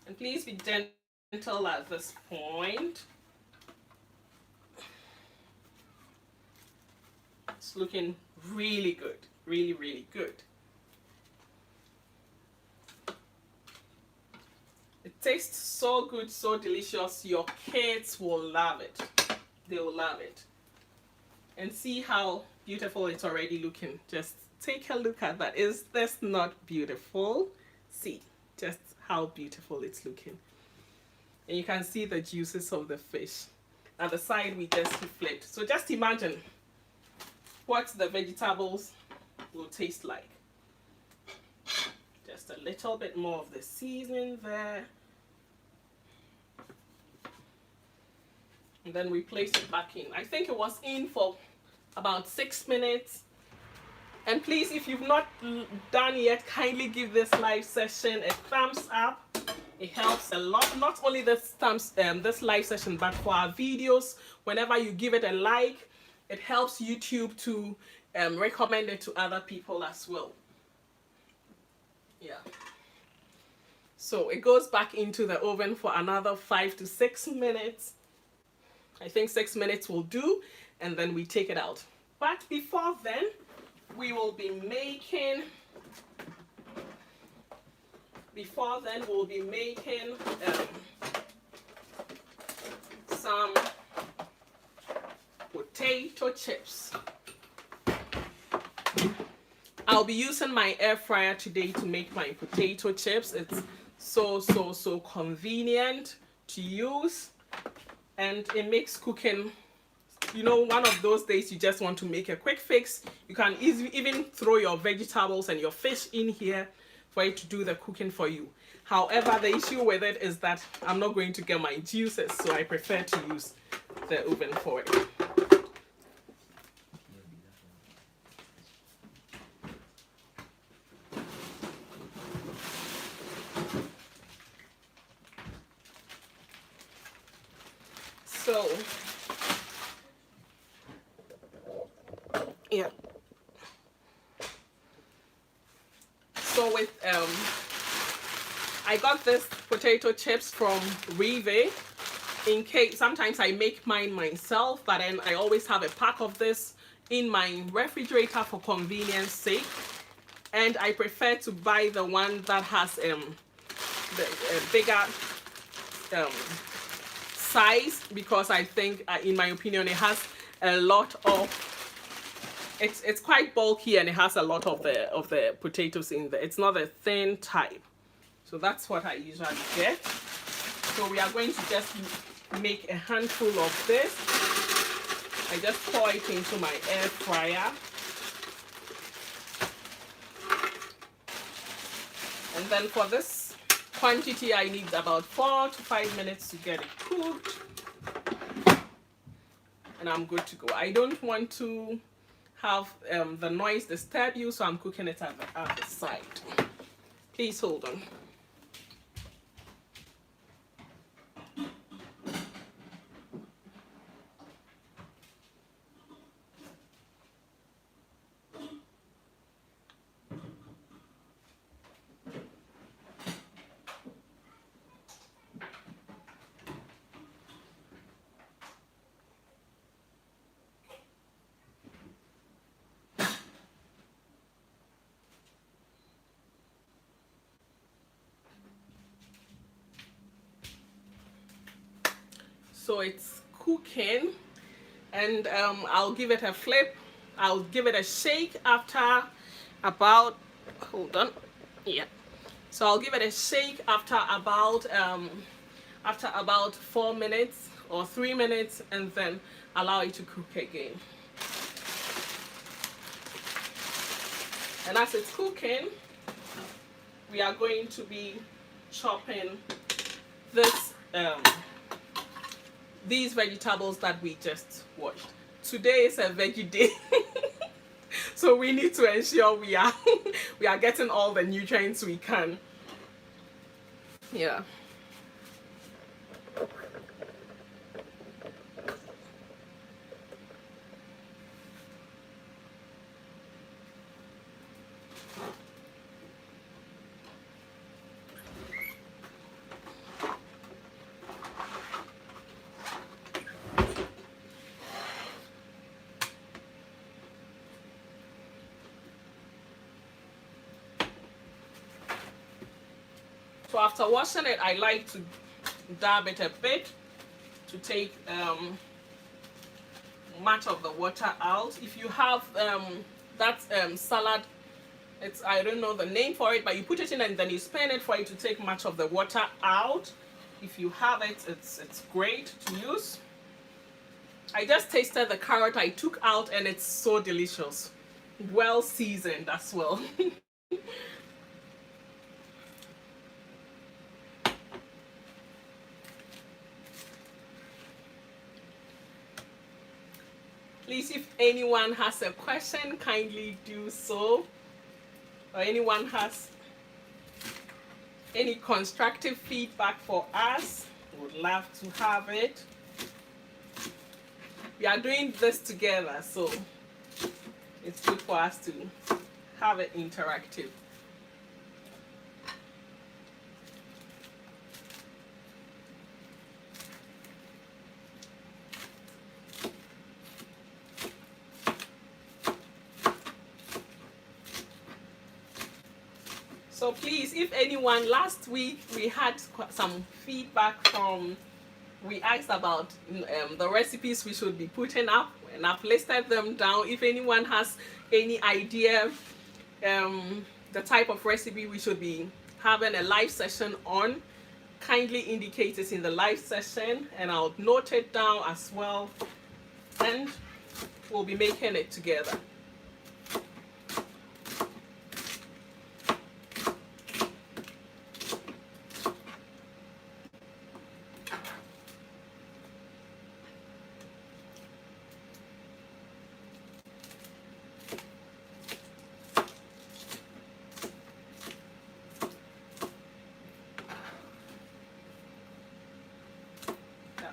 And please be gentle at this point. It's looking really good, really, really good. It tastes so good, so delicious. Your kids will love it. They will love it. And see how beautiful it's already looking. Just take a look at that. Is this not beautiful? See just how beautiful it's looking. And you can see the juices of the fish. At the side, we just flipped. So just imagine what the vegetables will taste like. Just a little bit more of the seasoning there. And then we place it back in. I think it was in for about 6 minutes. And please, if you've not done yet, kindly give this live session a thumbs up. It helps a lot. Not only this live session, but for our videos, whenever you give it a like, it helps YouTube to recommend it to other people as well. Yeah. So it goes back into the oven for another 5 to 6 minutes. I think 6 minutes will do, and then we take it out. But before then, we will be making some potato chips. I'll be using my air fryer today to make my potato chips. It's so convenient to use, and it makes cooking, you know, one of those days you just want to make a quick fix. You can even throw your vegetables and your fish in here for it to do the cooking for you. However, the issue with it is that I'm not going to get my juices, so I prefer to use the oven for it. So, yeah. So with I got this potato chips from Rive. In case sometimes I make mine myself, but then I always have a pack of this in my refrigerator for convenience sake. And I prefer to buy the one that has the bigger size, because I think, in my opinion, it has a lot of. It's quite bulky and it has a lot of the potatoes in there. It's not a thin type. So that's what I usually get. So we are going to just make a handful of this. I just pour it into my air fryer. And then for this quantity, I need about 4 to 5 minutes to get it cooked. And I'm good to go. I don't want to have the noise disturb you, so I'm cooking it at the side. Please hold on. So it's cooking, and I'll give it a flip. I'll give it a shake after about, hold on, yeah. So I'll give it a shake after about 4 minutes or 3 minutes, and then allow it to cook again. And as it's cooking, we are going to be chopping this these vegetables that we just washed. Today is a veggie day. So we need to ensure we are we are getting all the nutrients we can. Yeah. So after washing it, I like to dab it a bit to take much of the water out. If you have that salad, it's, I don't know the name for it, but you put it in and then you spin it for it to take much of the water out. If you have it, it's great to use. I just tasted the carrot I took out and it's so delicious. Well seasoned as well. Please, if anyone has a question, kindly do so. Or anyone has any constructive feedback for us, would love to have it. We are doing this together, so it's good for us to have it interactive. So please, if anyone, last week we had some feedback from, we asked about the recipes we should be putting up, and I've listed them down. If anyone has any idea the type of recipe we should be having a live session on, kindly indicate it in the live session and I'll note it down as well, and we'll be making it together.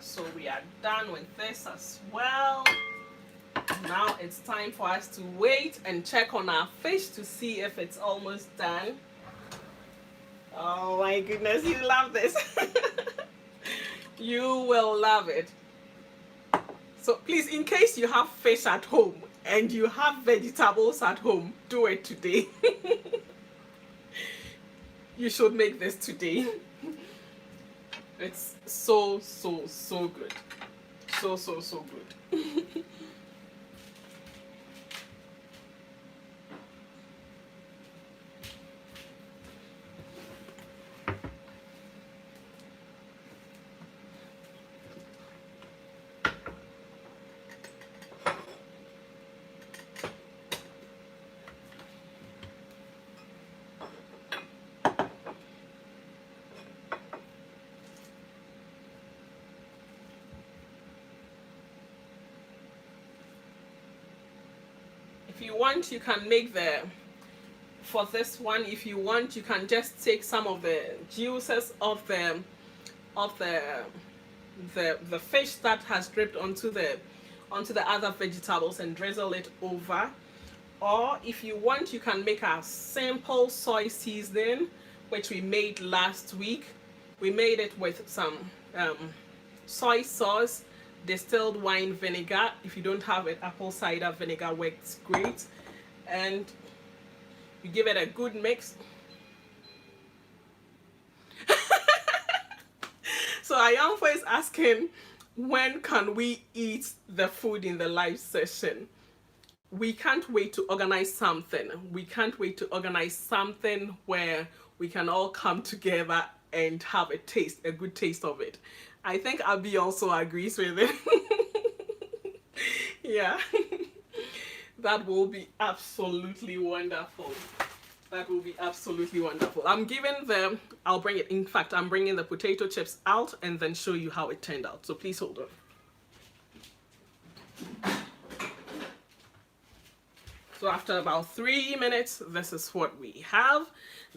So we are done with this as well. Now it's time for us to wait and check on our fish to see if it's almost done. Oh my goodness, you love this. You will love it. So please, in case you have fish at home and you have vegetables at home, do it today. You should make this today. It's so good. So good. If you want, you can make for this one, if you want, you can just take some of the juices of the fish that has dripped onto the other vegetables and drizzle it over. Or if you want, you can make a simple soy seasoning, which we made last week. We made it with some soy sauce, distilled wine vinegar. If you don't have it, apple cider vinegar works great, and you give it a good mix. So Ayamfo is asking, when can we eat the food in the live session? We can't wait to organize something. We can't wait to organize something where we can all come together and have a taste, a good taste of it. I think Abby also agrees with it. Yeah. That will be absolutely wonderful. That will be absolutely wonderful. I'll bring it, in fact, I'm bringing the potato chips out and then show you how it turned out. So please hold on. So after about 3 minutes, this is what we have.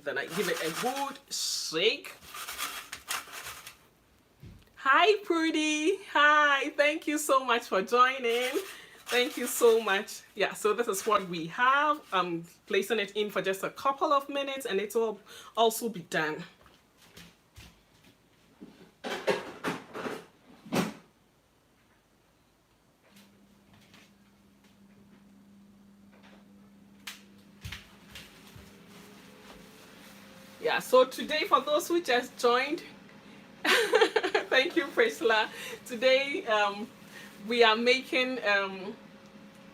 Then I give it a good shake. Hi, Prudy. Hi. Thank you so much for joining. Thank you so much. Yeah, so this is what we have. I'm placing it in for just a couple of minutes and it will also be done. Yeah, so today, for those who just joined, thank you, Priscilla. Today, we are making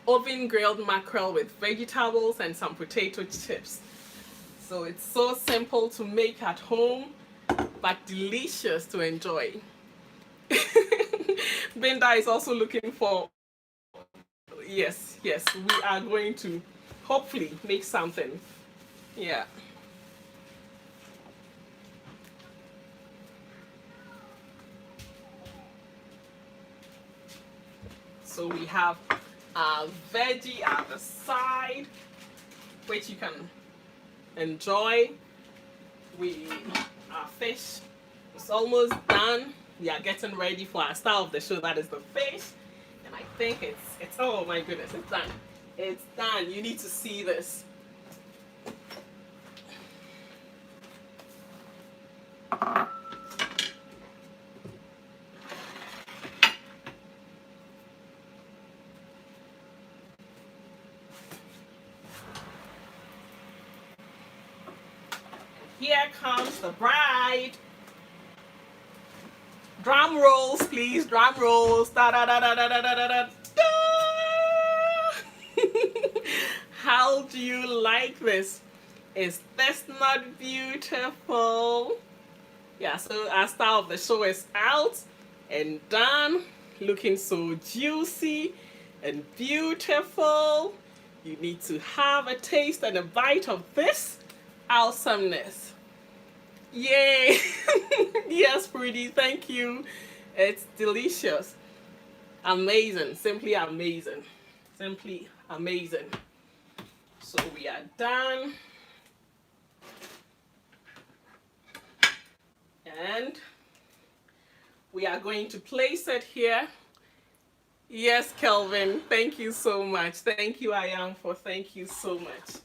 oven grilled mackerel with vegetables and some potato chips. So it's so simple to make at home, but delicious to enjoy. Binda is also looking for, yes, we are going to hopefully make something. Yeah. So we have our veggie at the side, which you can enjoy. Our fish is almost done. We are getting ready for our star of the show, that is the fish. And I think it's oh my goodness, it's done. It's done. You need to see this. Here comes the bride. Drum rolls, please. Drum rolls. Da da da da da da da da da. How do you like this? Is this not beautiful? Yeah, so our star of the show is out and done. Looking so juicy and beautiful. You need to have a taste and a bite of this awesomeness. Yay! Yes, pretty. Thank you. It's delicious. Amazing. Simply amazing. Simply amazing. So we are done. And we are going to place it here. Yes, Kelvin. Thank you so much. Thank you, thank you so much.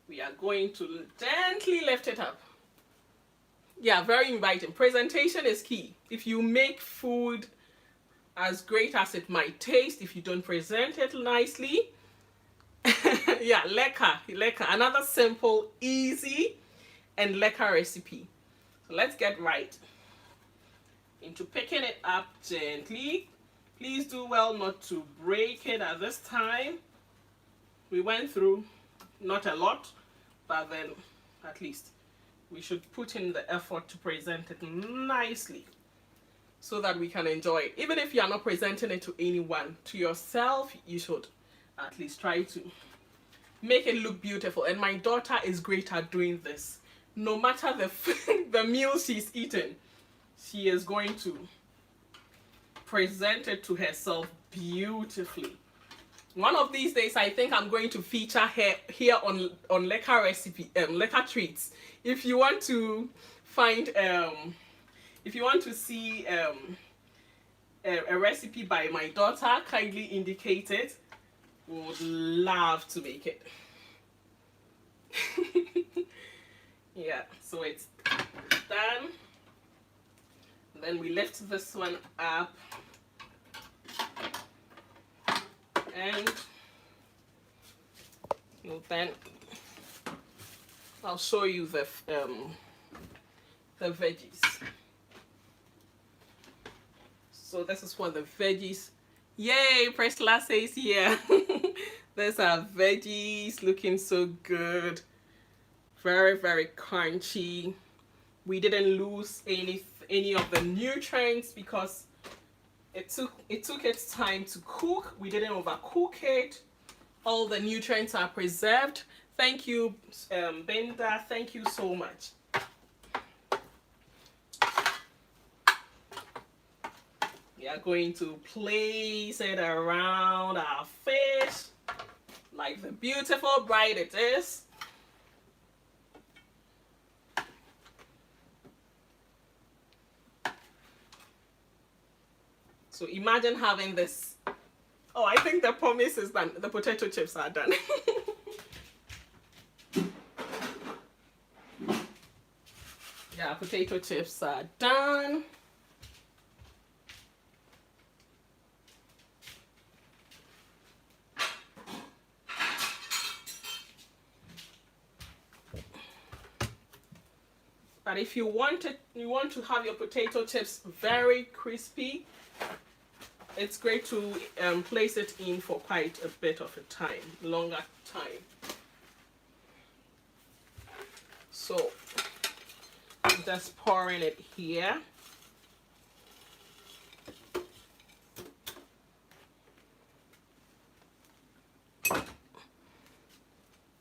We are going to gently lift it up. Yeah, very inviting. Presentation is key. If you make food as great as it might taste, if you don't present it nicely, yeah, Lecker. Another simple, easy, and Lecker recipe. So let's get right into picking it up gently. Please do well not to break it at this time. We went through not a lot, but then at least we should put in the effort to present it nicely so that we can enjoy it. Even if you are not presenting it to anyone, to yourself, you should at least try to make it look beautiful. And my daughter is great at doing this. No matter the meal she's eating, she is going to present it to herself beautifully. One of these days, I think I'm going to feature her here on Lecker recipe, Lecker treats. If you want to find, if you want to see a recipe by my daughter, kindly indicate it. We would love to make it. Yeah, so it's done. Then we lift this one up. And then I'll show you the veggies. So this is what the veggies. Yay, Priscilla says yeah. There's our veggies looking so good. Very, very crunchy. We didn't lose any of the nutrients because it took its time to cook. We didn't overcook it. All the nutrients are preserved. Thank you, Benda. Thank you so much. We are going to place it around our fish like the beautiful bride it is. So imagine having this. Oh, I think the pommes is done. The potato chips are done. Yeah, potato chips are done. But if you want to have your potato chips very crispy, it's great to place it in for quite a bit of a time, longer time. So just pouring it here.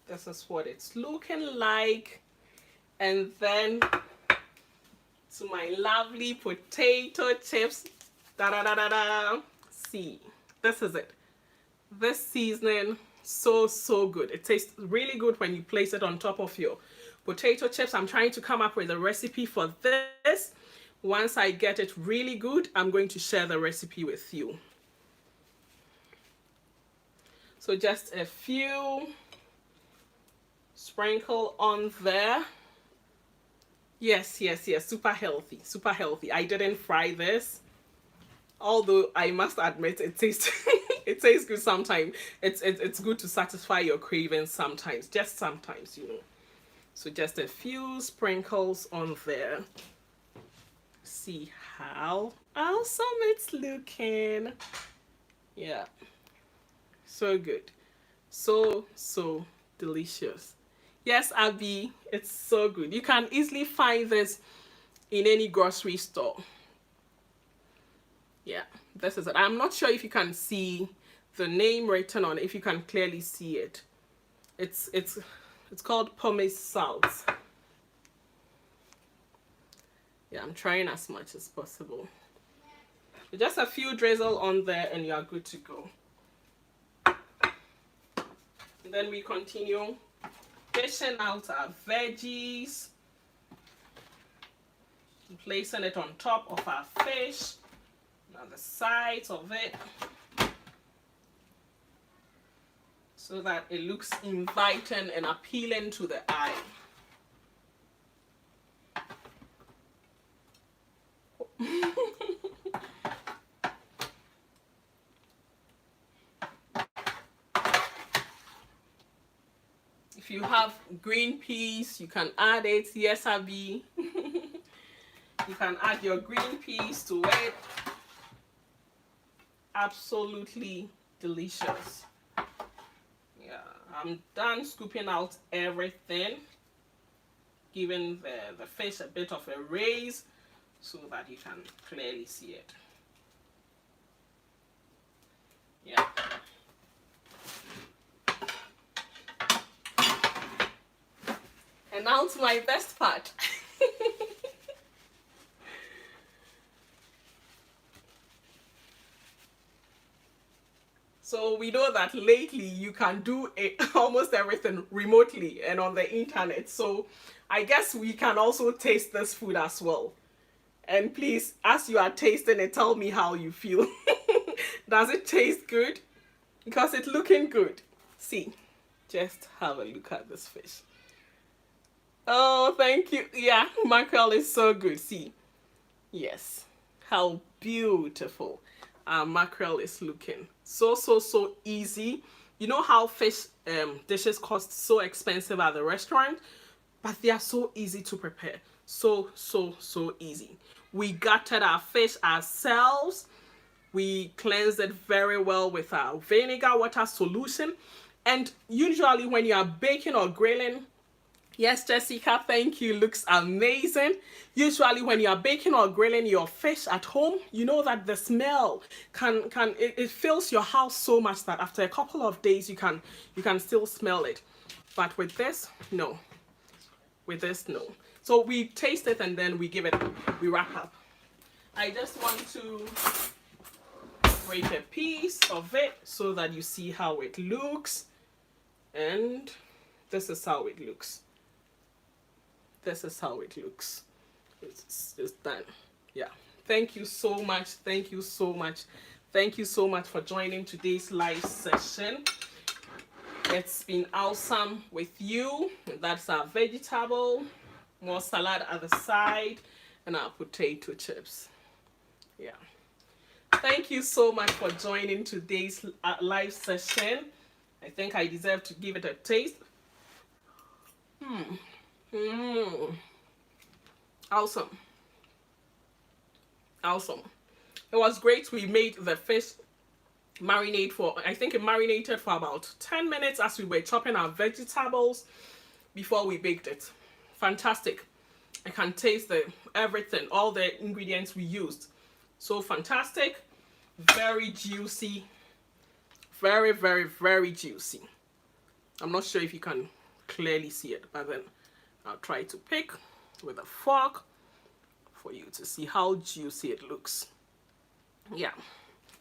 This is what it's looking like. And then to my lovely potato chips. Da da da da da. See, this is it. This seasoning, so good. It tastes really good when you place it on top of your potato chips. I'm trying to come up with a recipe for this. Once I get it really good, I'm going to share the recipe with you. So just a few sprinkle on there. Yes, super healthy. I didn't fry this, although I must admit it tastes it tastes good sometimes. It's good to satisfy your cravings sometimes, just sometimes, you know. So just a few sprinkles on there. See how awesome it's looking. Yeah, so good, so delicious. Yes, Abby, it's so good. You can easily find this in any grocery store. Yeah, this is it. I'm not sure if you can see the name written on it, if you can clearly see it. It's called pommes salt. Yeah, I'm trying as much as possible. Just a few drizzle on there and you are good to go. And then we continue dishing out our veggies, placing it on top of our fish, on the sides of it, so that it looks inviting and appealing to the eye. If you have green peas, you can add it. Yes, Abby. You can add your green peas to it. Absolutely delicious. Yeah, I'm done scooping out everything, giving the fish a bit of a raise so that you can clearly see it. Yeah. And now to my best part. So we know that lately you can do almost everything remotely and on the internet. So I guess we can also taste this food as well. And please, as you are tasting it, tell me how you feel. Does it taste good? Because it's looking good. See, just have a look at this fish. Oh, thank you. Yeah, mackerel is so good. See, yes, how beautiful our mackerel is looking. So easy. You know how fish dishes cost so expensive at the restaurant, but they are so easy to prepare. So easy. We gutted our fish ourselves. We cleansed it very well with our vinegar water solution. And usually when you are baking or grilling, yes, Jessica, thank you. Looks amazing. Usually when you are baking or grilling your fish at home, you know that the smell it fills your house so much that after a couple of days you can still smell it. But with this, no. With this, no. So we taste it and then we wrap up. I just want to break a piece of it so that you see how it looks. And this is how it looks. This is how it looks. It's done. Yeah. Thank you so much. Thank you so much. Thank you so much for joining today's live session. It's been awesome with you. That's our vegetable, more salad at the side, and our potato chips. Yeah. Thank you so much for joining today's live session. I think I deserve to give it a taste. Awesome. Awesome. It was great. We made the fish marinate for, I think it marinated for about 10 minutes as we were chopping our vegetables before we baked it. Fantastic. I can taste everything, all the ingredients we used. So fantastic. Very juicy. Very, very, very juicy. I'm not sure if you can clearly see it, but then I'll try to pick with a fork for you to see how juicy it looks. Yeah.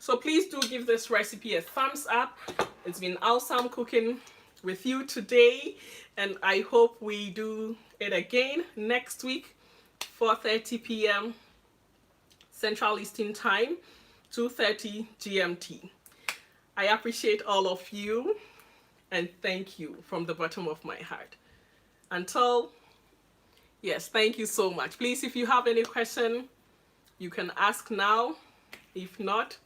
So please do give this recipe a thumbs up. It's been awesome cooking with you today, and I hope we do it again next week, 4:30 p.m. Central Eastern Time, 2:30 GMT. I appreciate all of you, and thank you from the bottom of my heart. Yes, thank you so much. Please, if you have any question, you can ask now. If not,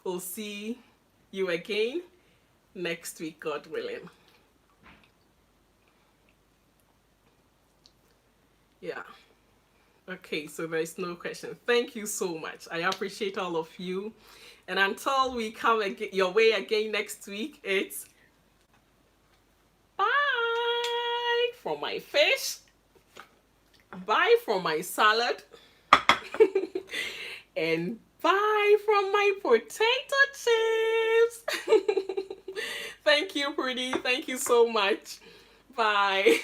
we'll see you again next week, God willing. Yeah. Okay, so there is no question. Thank you so much. I appreciate all of you. And until we come your way again next week, it's bye from my fish, bye from my salad, and bye from my potato chips. Thank you, Pretty. Thank you so much. Bye.